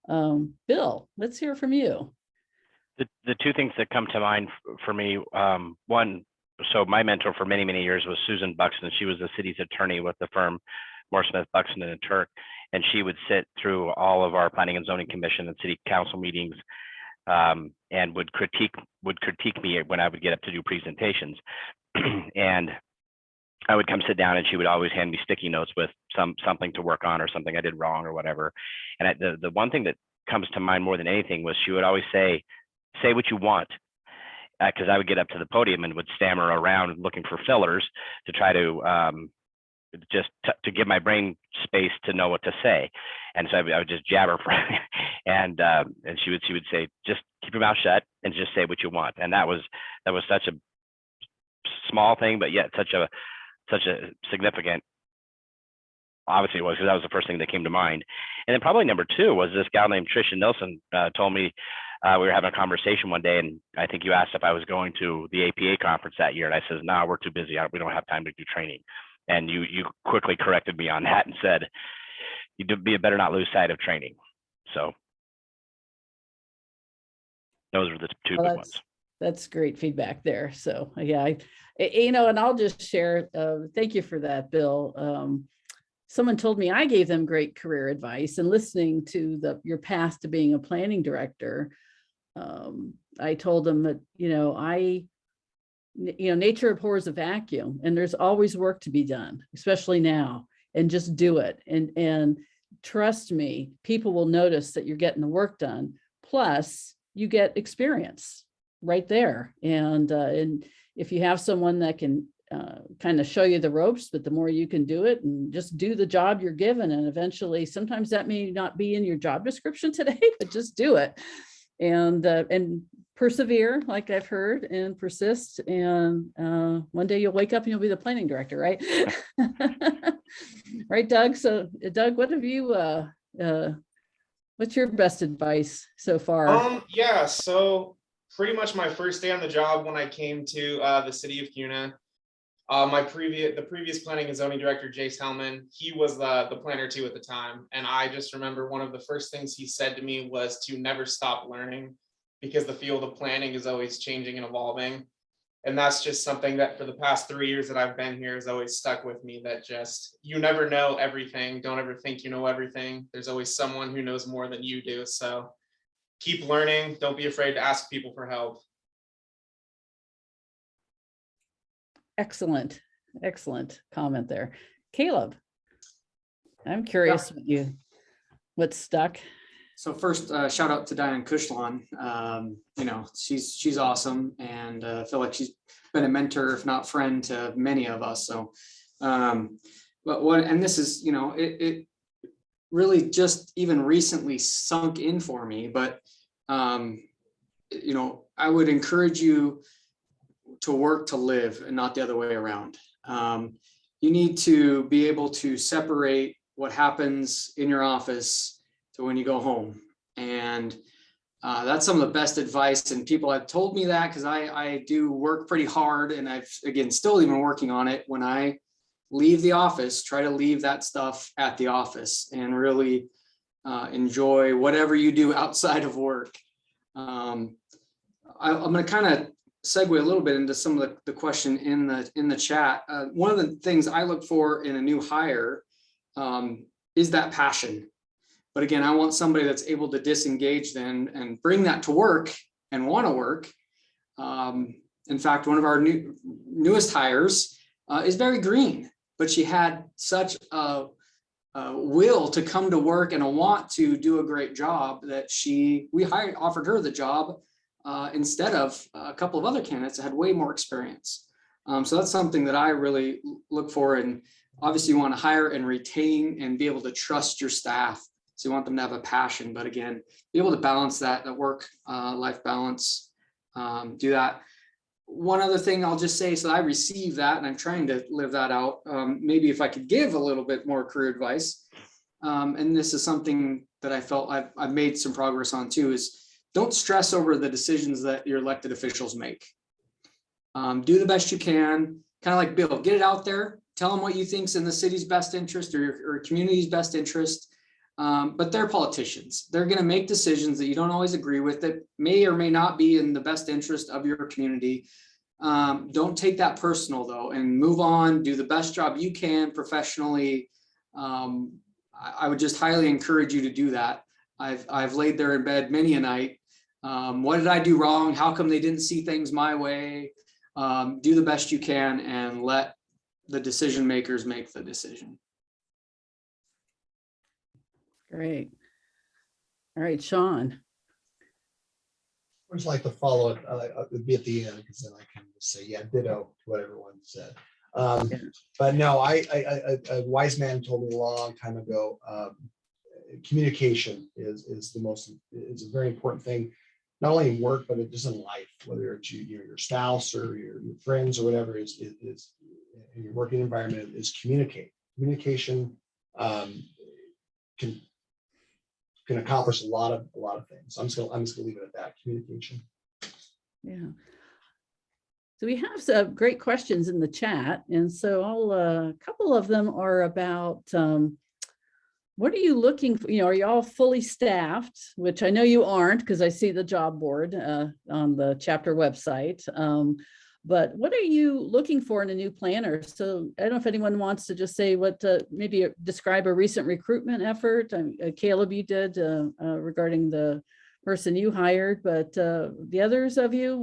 Bill, let's hear from you. The two things that come to mind for me, one, so my mentor for many, many years was Susan Buxton. She was the city's attorney with the firm Moore Smith Buxton and Turk, and she would sit through all of our planning and zoning commission and city council meetings, and would critique me when I would get up to do presentations. And I would come sit down, and she would always hand me sticky notes with something to work on or something I did wrong or whatever. And the one thing that comes to mind more than anything was she would always say what you want, because I would get up to the podium and would stammer around looking for fillers to try to just to give my brain space to know what to say. And so I would just jabber for and she would say, just keep your mouth shut and just say what you want. And that was such a small thing, but yet such a significant, obviously it was, because that was the first thing that came to mind. And then probably number two was this gal named Tricia Nilsson told me, we were having a conversation one day, and I think you asked if I was going to the APA conference that year. And I says, no, we're too busy. We don't have time to do training. And you quickly corrected me on that and said, you better not lose sight of training. So those were the two big ones. That's great feedback there. So yeah, you know, and I'll just share, thank you for that, Bill. Someone told me I gave them great career advice, and listening to your path to being a planning director, I told them that, nature abhors a vacuum, and there's always work to be done, especially now, and just do it. And trust me, people will notice that you're getting the work done. Plus you get experience right there. And if you have someone that can kind of show you the ropes, but the more you can do it and just do the job you're given, and eventually sometimes that may not be in your job description today, but just do it and persevere, like I've heard, and persist. And one day you'll wake up and you'll be the planning director, right? Right, Doug? So Doug, what have you, what's your best advice so far? Yeah, so pretty much my first day on the job when I came to the city of Kuna, the previous planning and zoning director, Jace Hellman, he was the planner too at the time. And I just remember one of the first things he said to me was to never stop learning, because the field of planning is always changing and evolving. And that's just something that for the past 3 years that I've been here has always stuck with me, that just, you never know everything. Don't ever think you know everything. There's always someone who knows more than you do. So keep learning. Don't be afraid to ask people for help. Excellent comment there. Caleb, I'm curious what stuck. So first, shout out to Diane Kushlon. She's awesome, and I feel like she's been a mentor, if not friend, to many of us. So, and this is, it really just even recently sunk in for me. But, I would encourage you to work to live, and not the other way around. You need to be able to separate what happens in your office to when you go home. And that's some of the best advice. And people have told me that, because I do work pretty hard, and I've, again, still even working on it. When I leave the office, try to leave that stuff at the office and really enjoy whatever you do outside of work. I'm going to kind of segue a little bit into some of the question in the chat. One of the things I look for in a new hire is that passion. But again, I want somebody that's able to disengage then and bring that to work and want to work. In fact, one of our newest hires is very green, but she had such a will to come to work and a want to do a great job that offered her the job instead of a couple of other candidates that had way more experience. So that's something that I really look for. And obviously you want to hire and retain and be able to trust your staff. So you want them to have a passion, but again, be able to balance that work life balance, do that. One other thing I'll just say, so I receive that and I'm trying to live that out. Maybe if I could give a little bit more career advice, and this is something that I felt I've made some progress on too, is don't stress over the decisions that your elected officials make. Do the best you can, kind of like Bill, get it out there, tell them what you think's in the city's best interest or your community's best interest. But they're politicians. They're going to make decisions that you don't always agree with that may or may not be in the best interest of your community. Don't take that personal though, and move on, do the best job you can professionally. I would just highly encourage you to do that. I've laid there in bed many a night. What did I do wrong? How come they didn't see things my way? Do the best you can and let the decision makers make the decision. Great. All right, Sean. I just like to follow it, it'd be at the end, because then I can just say, yeah, ditto to what everyone said. But no, a wise man told me a long time ago, communication is a very important thing, not only in work, but just in life, whether it's your spouse or your friends or whatever is in your working environment, is communicate. Communication can accomplish a lot of things. I'm just gonna leave it at that. Communication. Yeah. So we have some great questions in the chat, and so a couple of them are about what are you looking for? Are you all fully staffed? Which I know you aren't, because I see the job board on the chapter website. But what are you looking for in a new planner? So I don't know if anyone wants to just say what, maybe describe a recent recruitment effort. Caleb, you did regarding the person you hired, but the others of you,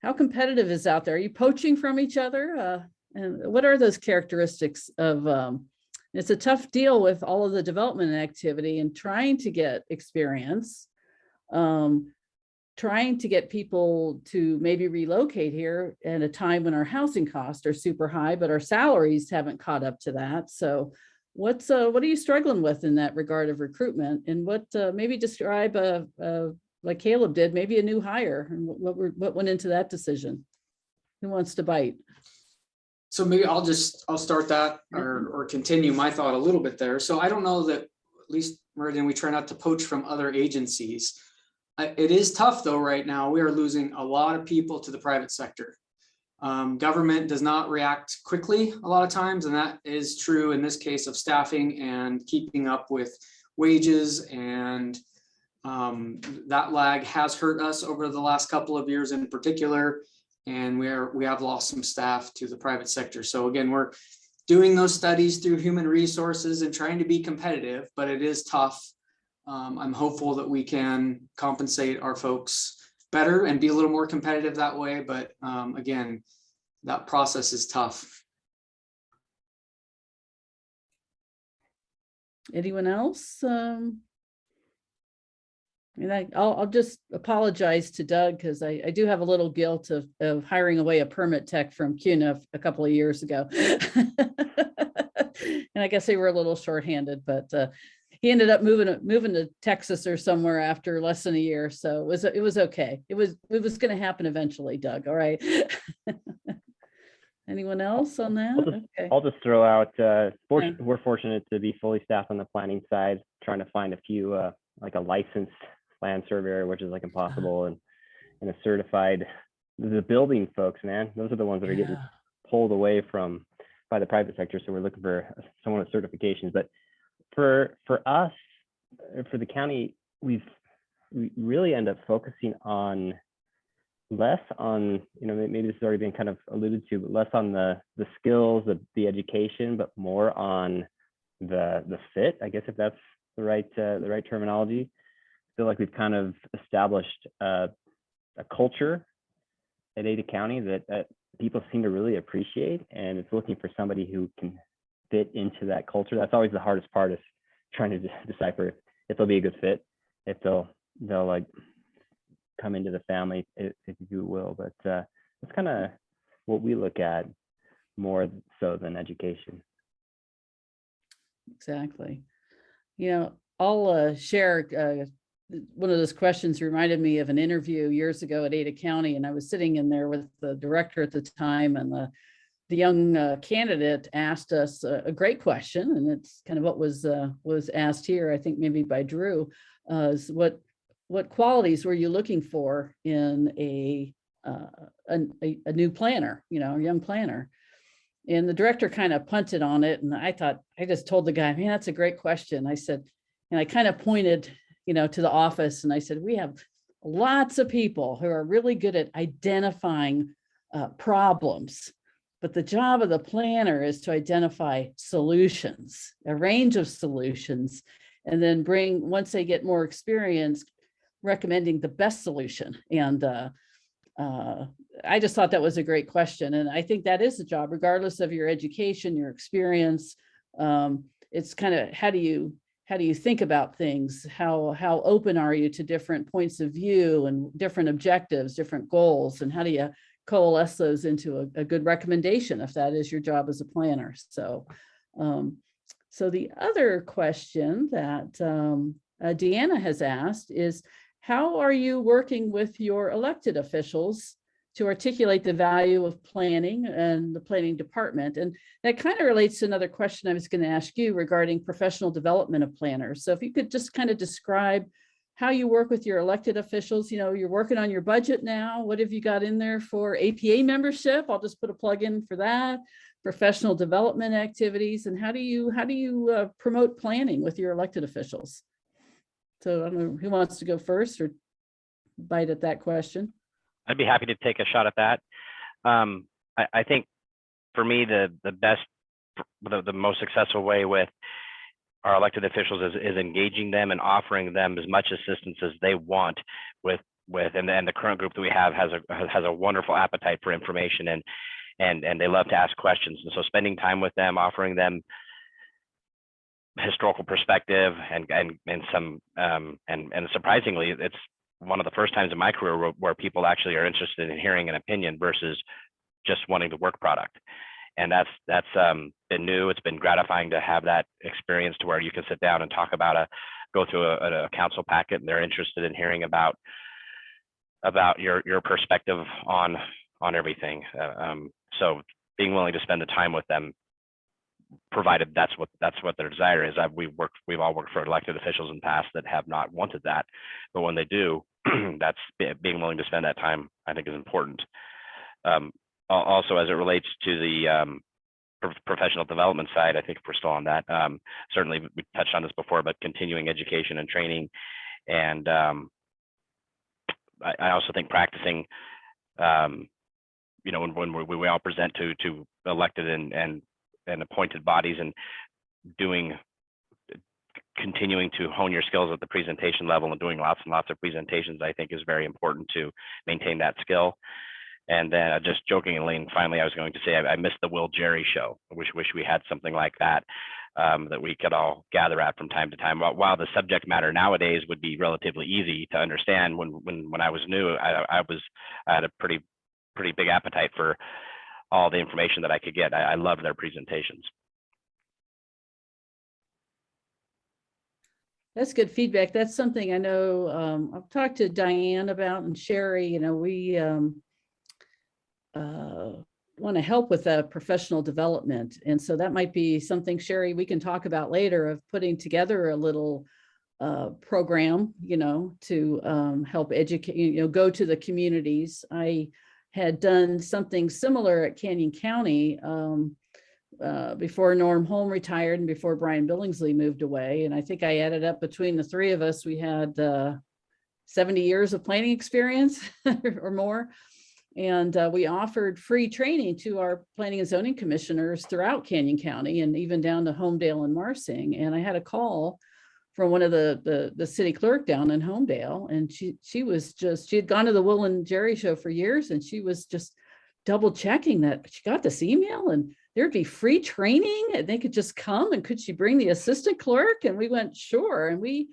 how competitive is out there? Are you poaching from each other? And what are those characteristics of, it's a tough deal with all of the development activity and trying to get experience. Trying to get people to maybe relocate here at a time when our housing costs are super high, but our salaries haven't caught up to that. So what are you struggling with in that regard of recruitment? And maybe describe like Caleb did, maybe a new hire, and what went into that decision? Who wants to bite? So maybe I'll start that or continue my thought a little bit there. So I don't know that, at least Meridian, we try not to poach from other agencies. It is tough though right now. We are losing a lot of people to the private sector. Government does not react quickly a lot of times, and that is true in this case of staffing and keeping up with wages, and that lag has hurt us over the last couple of years in particular, and we have lost some staff to the private sector. So again, we're doing those studies through human resources and trying to be competitive, but it is tough. I'm hopeful that we can compensate our folks better and be a little more competitive that way. But again, that process is tough. Anyone else? And I'll just apologize to Doug, because I do have a little guilt of hiring away a permit tech from CUNA a couple of years ago. And I guess they were a little shorthanded, but he ended up moving to Texas or somewhere after less than a year. So it was okay. It was going to happen eventually, Doug. All right. Anyone else on that? I'll just throw out, we're fortunate to be fully staffed on the planning side, trying to find a few, like a licensed land surveyor, which is like impossible, and a certified, the building folks, man, those are the ones that are getting pulled away by the private sector. So we're looking for someone with certifications. But for us, for the county, we really end up focusing on less on, maybe this has already been kind of alluded to, but less on the skills, the education, but more on the fit, I guess, if that's the right terminology. I feel like we've kind of established a culture at Ada County that people seem to really appreciate, and it's looking for somebody who can fit into that culture. That's always the hardest part, is trying to decipher if they'll be a good fit, if they'll like come into the family, if you will. But that's kind of what we look at more so than education. Exactly. You know, I'll share one of those questions reminded me of an interview years ago at Ada County, and I was sitting in there with the director at the time, and the young candidate asked us a great question, and it's kind of what was asked here, I think maybe by Drew, is what qualities were you looking for in a new planner, you know, a young planner? And the director kind of punted on it. And I just told the guy, man, that's a great question. I said, and I kind of pointed, you know, to the office, and I said, we have lots of people who are really good at identifying problems, but the job of the planner is to identify solutions, a range of solutions, and then once they get more experience, recommending the best solution. And I just thought that was a great question. And I think that is the job, regardless of your education, your experience. It's kind of, how do you think about things? How open are you to different points of view and different objectives, different goals? And how do you coalesce those into a good recommendation if that is your job as a planner? So, so the other question that Deanna has asked is, how are you working with your elected officials to articulate the value of planning and the planning department? And that kind of relates to another question I was going to ask you regarding professional development of planners. So if you could just kind of describe how you work with your elected officials. You know, you're working on your budget now. What have you got in there for APA membership? I'll just put a plug in for that. Professional development activities, and how do you promote planning with your elected officials? So I don't know who wants to go first or bite at that question. I'd be happy to take a shot at that. I think for me, the most successful way with our elected officials is engaging them and offering them as much assistance as they want with and the current group that we have has a wonderful appetite for information, and they love to ask questions. And so spending time with them, offering them historical perspective and some and surprisingly, it's one of the first times in my career where people actually are interested in hearing an opinion versus just wanting the work product. And that's been new. It's been gratifying to have that experience to where you can sit down and go through a council packet, and they're interested in hearing about your perspective on everything. So being willing to spend the time with them, provided that's what their desire is. We've all worked for elected officials in the past that have not wanted that, but when they do, that's being willing to spend that time, I think, is important. Also, as it relates to the professional development side, I think if we're still on that, certainly we touched on this before, but continuing education and training, and I also think practicing, you know, when we all present to elected and appointed bodies, and continuing to hone your skills at the presentation level and doing lots and lots of presentations, I think is very important to maintain that skill. And then just jokingly, and finally, I was going to say, I missed the Will Jerry show. I wish we had something like that, that we could all gather at from time to time. While the subject matter nowadays would be relatively easy to understand, when I was new, I had a pretty big appetite for all the information that I could get. I loved their presentations. That's good feedback. That's something I know I've talked to Diane about, and Sherry. You know, we want to help with professional development. And so that might be something, Sherry, we can talk about later, of putting together a little program, you know, to help educate, you know, go to the communities. I had done something similar at Canyon County before Norm Holm retired and before Brian Billingsley moved away. And I think I added up between the three of us, we had 70 years of planning experience or more. And we offered free training to our planning and zoning commissioners throughout Canyon County and even down to Homedale and Marsing. And I had a call from one of the city clerk down in Homedale, and she had gone to the Will and Jerry show for years, and she was just double checking that she got this email and there'd be free training and they could just come, and could she bring the assistant clerk? And we went, sure. And we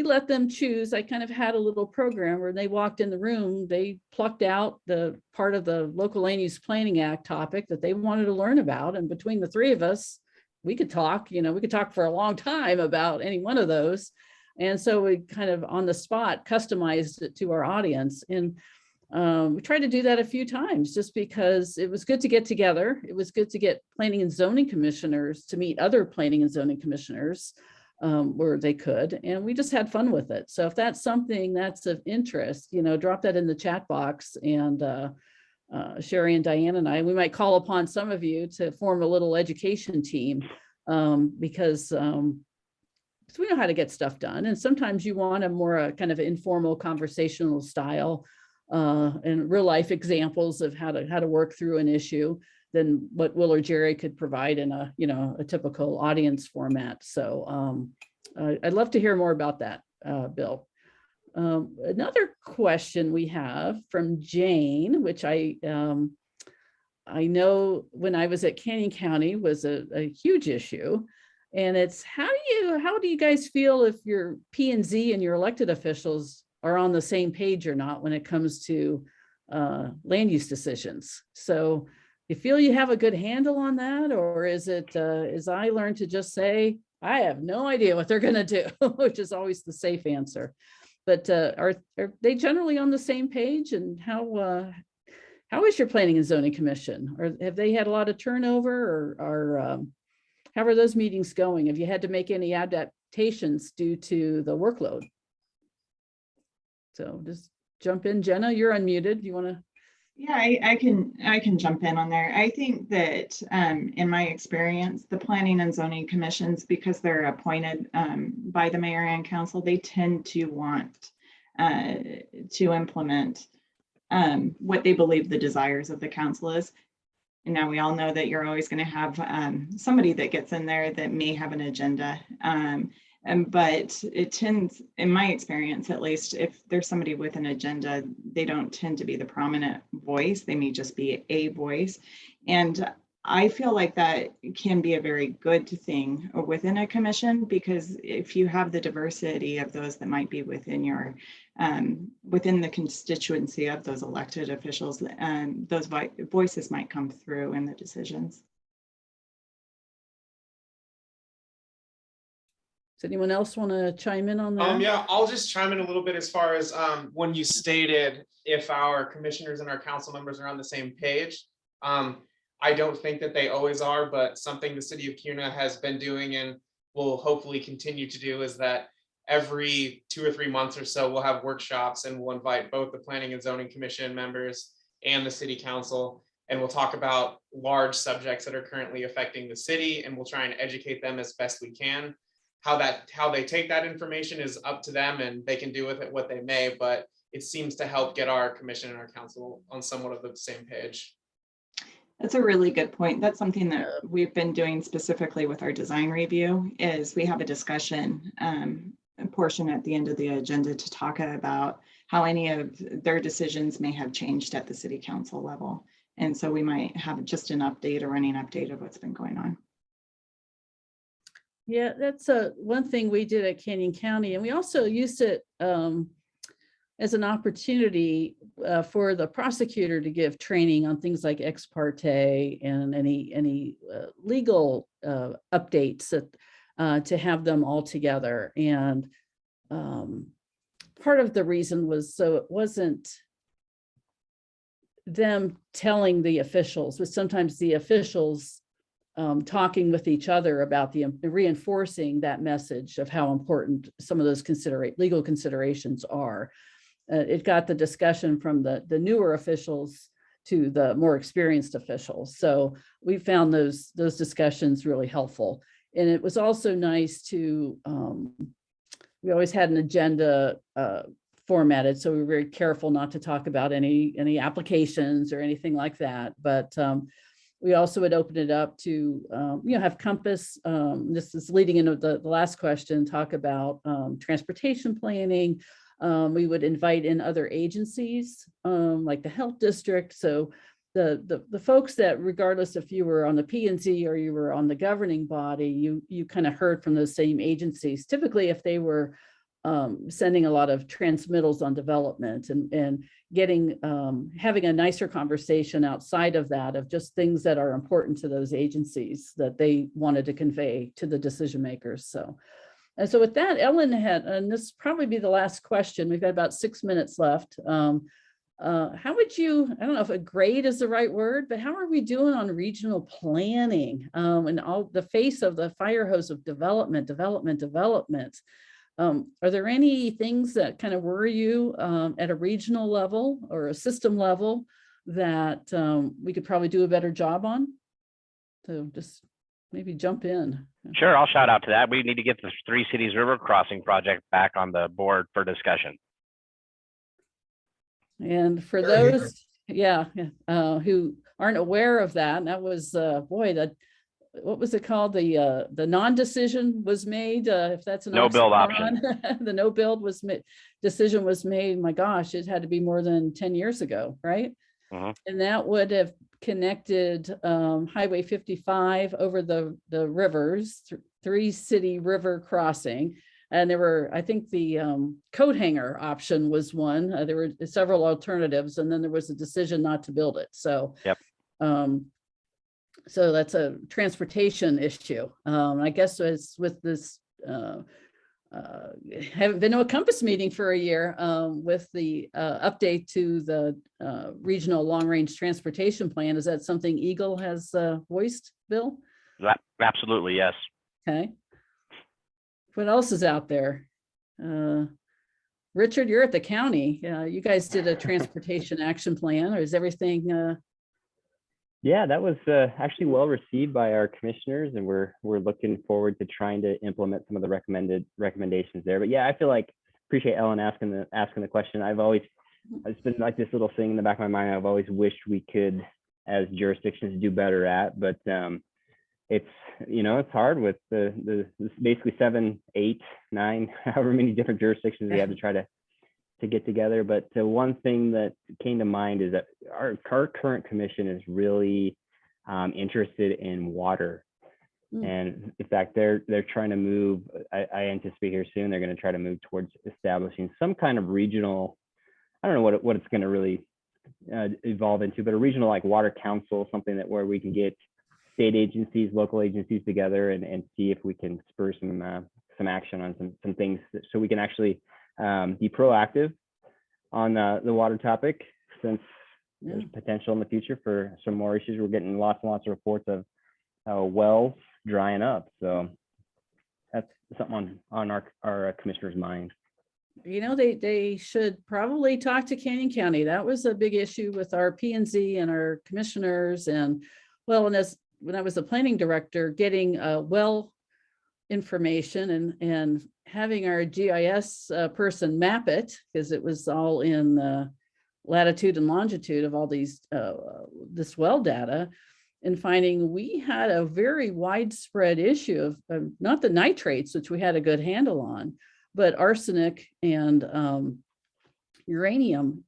let them choose. I kind of had a little program where they walked in the room, they plucked out the part of the Local Land Use Planning Act topic that they wanted to learn about. And between the three of us, we could talk, we could talk for a long time about any one of those. And so we kind of on the spot customized it to our audience. And we tried to do that a few times just because it was good to get together. It was good to get planning and zoning commissioners to meet other planning and zoning commissioners where they could, and we just had fun with it. So if that's something that's of interest, drop that in the chat box, and Sherry and Diane and I, we might call upon some of you to form a little education team because we know how to get stuff done. And sometimes you want a more kind of informal conversational style and real life examples of how to work through an issue than what Will or Jerry could provide in a typical audience format. So I'd love to hear more about that, Bill. Another question we have from Jane, which I know when I was at Canyon County was a huge issue. And it's how do you guys feel if your P and Z and your elected officials are on the same page or not when it comes to land use decisions? So you feel you have a good handle on that, or is it, as I learned to just say, I have no idea what they're going to do, which is always the safe answer. But are they generally on the same page? And how is your Planning and Zoning Commission? Or have they had a lot of turnover, or how are those meetings going? Have you had to make any adaptations due to the workload? So just jump in, Jenna, you're unmuted. You want to? Yeah, I can jump in on there. I think that in my experience, the planning and zoning commissions, because they're appointed by the mayor and council, they tend to want to implement what they believe the desires of the council is. And now we all know that you're always going to have somebody that gets in there that may have an agenda. But it tends, in my experience, at least, if there's somebody with an agenda, they don't tend to be the prominent voice. They may just be a voice. And I feel like that can be a very good thing within a commission, because if you have the diversity of those that might be within your, within the constituency of those elected officials, those voices might come through in the decisions. Does anyone else want to chime in on that? Yeah, I'll just chime in a little bit as far as when you stated if our commissioners and our council members are on the same page. I don't think that they always are, but something the city of Kuna has been doing and will hopefully continue to do is that every 2 or 3 months or so, we'll have workshops and we'll invite both the Planning and Zoning Commission members and the city council, and we'll talk about large subjects that are currently affecting the city, and we'll try and educate them as best we can. How they take that information is up to them, and they can do with it what they may, but it seems to help get our commission and our council on somewhat of the same page. That's a really good point. That's something that we've been doing specifically with our design review, is we have a discussion a portion at the end of the agenda to talk about how any of their decisions may have changed at the city council level. And so we might have just an update, a running update of what's been going on. Yeah, that's one thing we did at Canyon County, and we also used it as an opportunity for the prosecutor to give training on things like ex parte and any legal updates that, to have them all together. And part of the reason was so it wasn't them telling the officials, but sometimes the officials talking with each other about the reinforcing that message of how important some of those legal considerations are. It got the discussion from the newer officials to the more experienced officials. So we found those discussions really helpful. And it was also nice to, we always had an agenda formatted, so we were very careful not to talk about any applications or anything like that. But we also would open it up to, have Compass, this is leading into the last question, talk about transportation planning. We would invite in other agencies like the health district. So the folks that, regardless if you were on the P and Z or you were on the governing body, you kind of heard from those same agencies. Typically, if they were sending a lot of transmittals on development and getting having a nicer conversation outside of that, of just things that are important to those agencies that they wanted to convey to the decision makers. So, and so with that, Ellen had, and this probably be the last question. We've got about 6 minutes left. How would you, I don't know if a grade is the right word, but how are we doing on regional planning and all the face of the fire hose of development? Are there any things that kind of worry you at a regional level or a system level that we could probably do a better job on? So just maybe jump in. Sure, I'll shout out to that. We need to get the Three Cities River Crossing project back on the board for discussion. And for Very good. those, who aren't aware of that, and that was, what was it called? The non-decision was made, if that's an No build oxymoron. The no build decision was made. My gosh, it had to be more than 10 years ago, right? Mhm. And that would have connected Highway 55 over the rivers, Three City River Crossing. And there were, I think the coat hanger option was one. There were several alternatives, and then there was a decision not to build it. So, Yep. So that's a transportation issue. I guess as with this, haven't been to a Compass meeting for a year with the update to the regional long-range transportation plan. Is that something Eagle has voiced, Bill? Absolutely, yes. Okay. What else is out there? Richard, you're at the county. You guys did a transportation action plan, or is everything? Yeah, that was actually well received by our commissioners, and we're looking forward to trying to implement some of the recommendations there. But yeah, I feel like, appreciate Ellen asking the question. It's been like this little thing in the back of my mind. I've always wished we could, as jurisdictions, do better at, but it's, it's hard with the basically 7, 8, 9, however many different jurisdictions we have to try to get together. But the one thing that came to mind is that our current commission is really interested in water. And in fact, they're trying to move, I anticipate here soon, they're going to try to move towards establishing some kind of regional, I don't know what it's going to really evolve into, but a regional like water council, something that where we can get state agencies, local agencies together and see if we can spur some action on some things so we can actually be proactive on the water topic, since there's potential in the future for some more issues. We're getting lots and lots of reports of wells drying up. So that's something on our commissioner's mind. They should probably talk to Canyon County. That was a big issue with our P&Z and our commissioners. And well, and when I was the planning director, getting well information and having our GIS person map it, because it was all in latitude and longitude of all these this well data, and finding we had a very widespread issue of not the nitrates, which we had a good handle on, but arsenic and uranium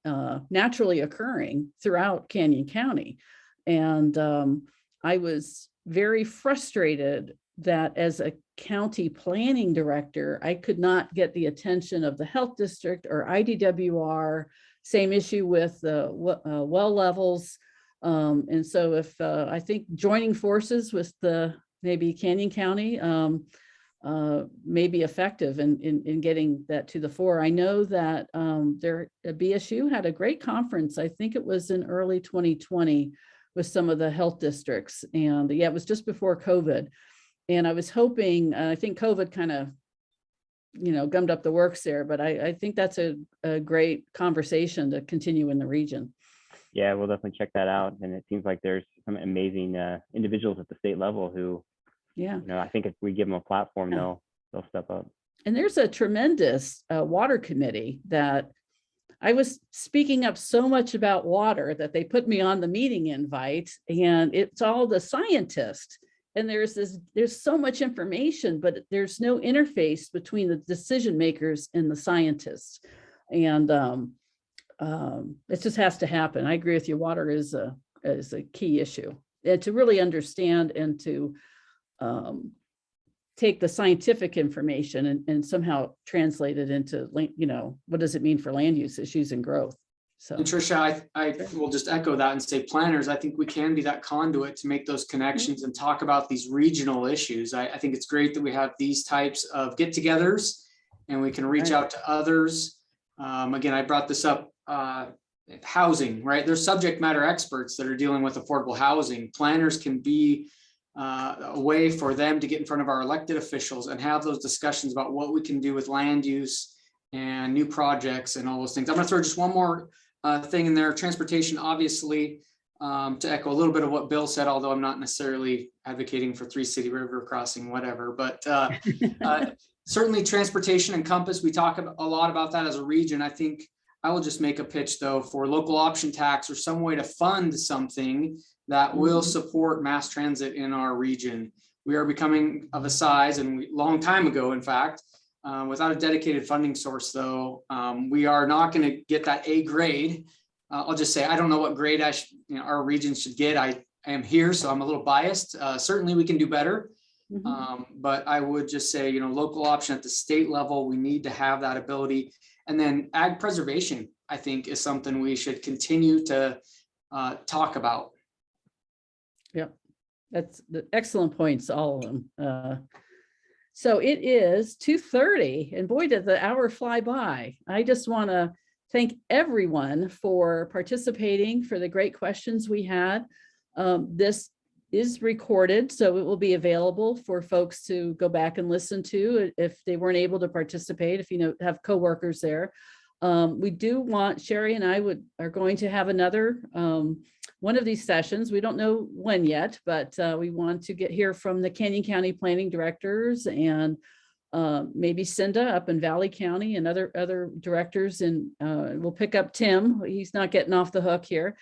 naturally occurring throughout Canyon County. And I was very frustrated that as a county planning director, I could not get the attention of the health district or IDWR. Same issue with the well levels. And so if I think joining forces with maybe Canyon County may be effective in getting that to the fore. I know that BSU had a great conference. I think it was in early 2020 with some of the health districts. And yeah, it was just before COVID. And I was hoping, I think COVID kind of, gummed up the works there, but I think that's a great conversation to continue in the region. Yeah, we'll definitely check that out. And it seems like there's some amazing individuals at the state level who, I think if we give them a platform, they'll step up. And there's a tremendous water committee that I was speaking up so much about water that they put me on the meeting invite, and it's all the scientists. And there's so much information, but there's no interface between the decision makers and the scientists. And it just has to happen. I agree with you. Water is is a key issue. And to really understand and to take the scientific information and somehow translate it into, what does it mean for land use issues and growth? So, And Tricia, I will just echo that and say planners, I think we can be that conduit to make those connections and talk about these regional issues. I think it's great that we have these types of get-togethers and we can reach out to others. Again, I brought this up, housing, right? There's subject matter experts that are dealing with affordable housing. Planners can be a way for them to get in front of our elected officials and have those discussions about what we can do with land use and new projects and all those things. I'm going to throw just one more thing in there. Transportation, obviously, to echo a little bit of what Bill said, although I'm not necessarily advocating for 3 City River crossing, whatever, but certainly transportation and Compass, we talk a lot about that as a region. I think I will just make a pitch though for local option tax or some way to fund something that will support mass transit in our region. We are becoming of a size, and long time ago, in fact, without a dedicated funding source though, we are not going to get that A grade. I'll just say, I don't know what grade our region should get. I am here, so I'm a little biased. Certainly we can do better. But I would just say, local option at the state level, we need to have that ability. And then ag preservation, I think, is something we should continue to talk about. Yep, that's the excellent points, all of them. So it is 2:30, and boy, did the hour fly by. I just want to thank everyone for participating, for the great questions we had. This is recorded, so it will be available for folks to go back and listen to if they weren't able to participate, if have coworkers there. We do want, Sherry and I are going to have another one of these sessions. We don't know when yet, but we want to hear from the Canyon County planning directors and maybe Cinda up in Valley County and other directors. And we'll pick up Tim. He's not getting off the hook here.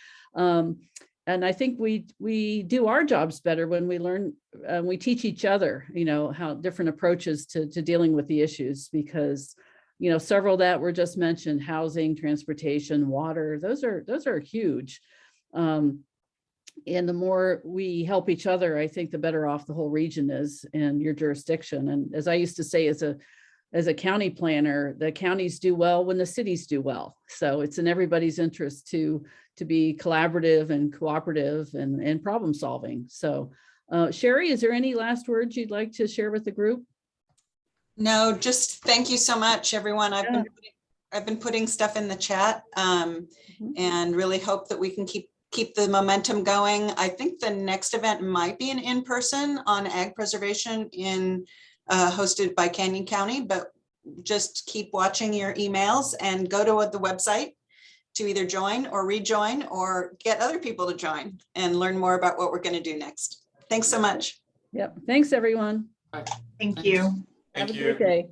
And I think we do our jobs better when we learn, we teach each other, how different approaches to dealing with the issues, because, several that were just mentioned, housing, transportation, water, those are huge. And the more we help each other, I think the better off the whole region is and your jurisdiction. And as I used to say, as a county planner, the counties do well when the cities do well. So it's in everybody's interest to be collaborative and cooperative and problem solving. So Sherry, is there any last words you'd like to share with the group? No, just thank you so much, everyone. I've been putting stuff in the chat and really hope that we can keep the momentum going. I think the next event might be an in-person on ag preservation hosted by Canyon County, but just keep watching your emails and go to the website to either join or rejoin or get other people to join and learn more about what we're going to do next. Thanks so much. Yep. Thanks, everyone. Thank you. Have a good day.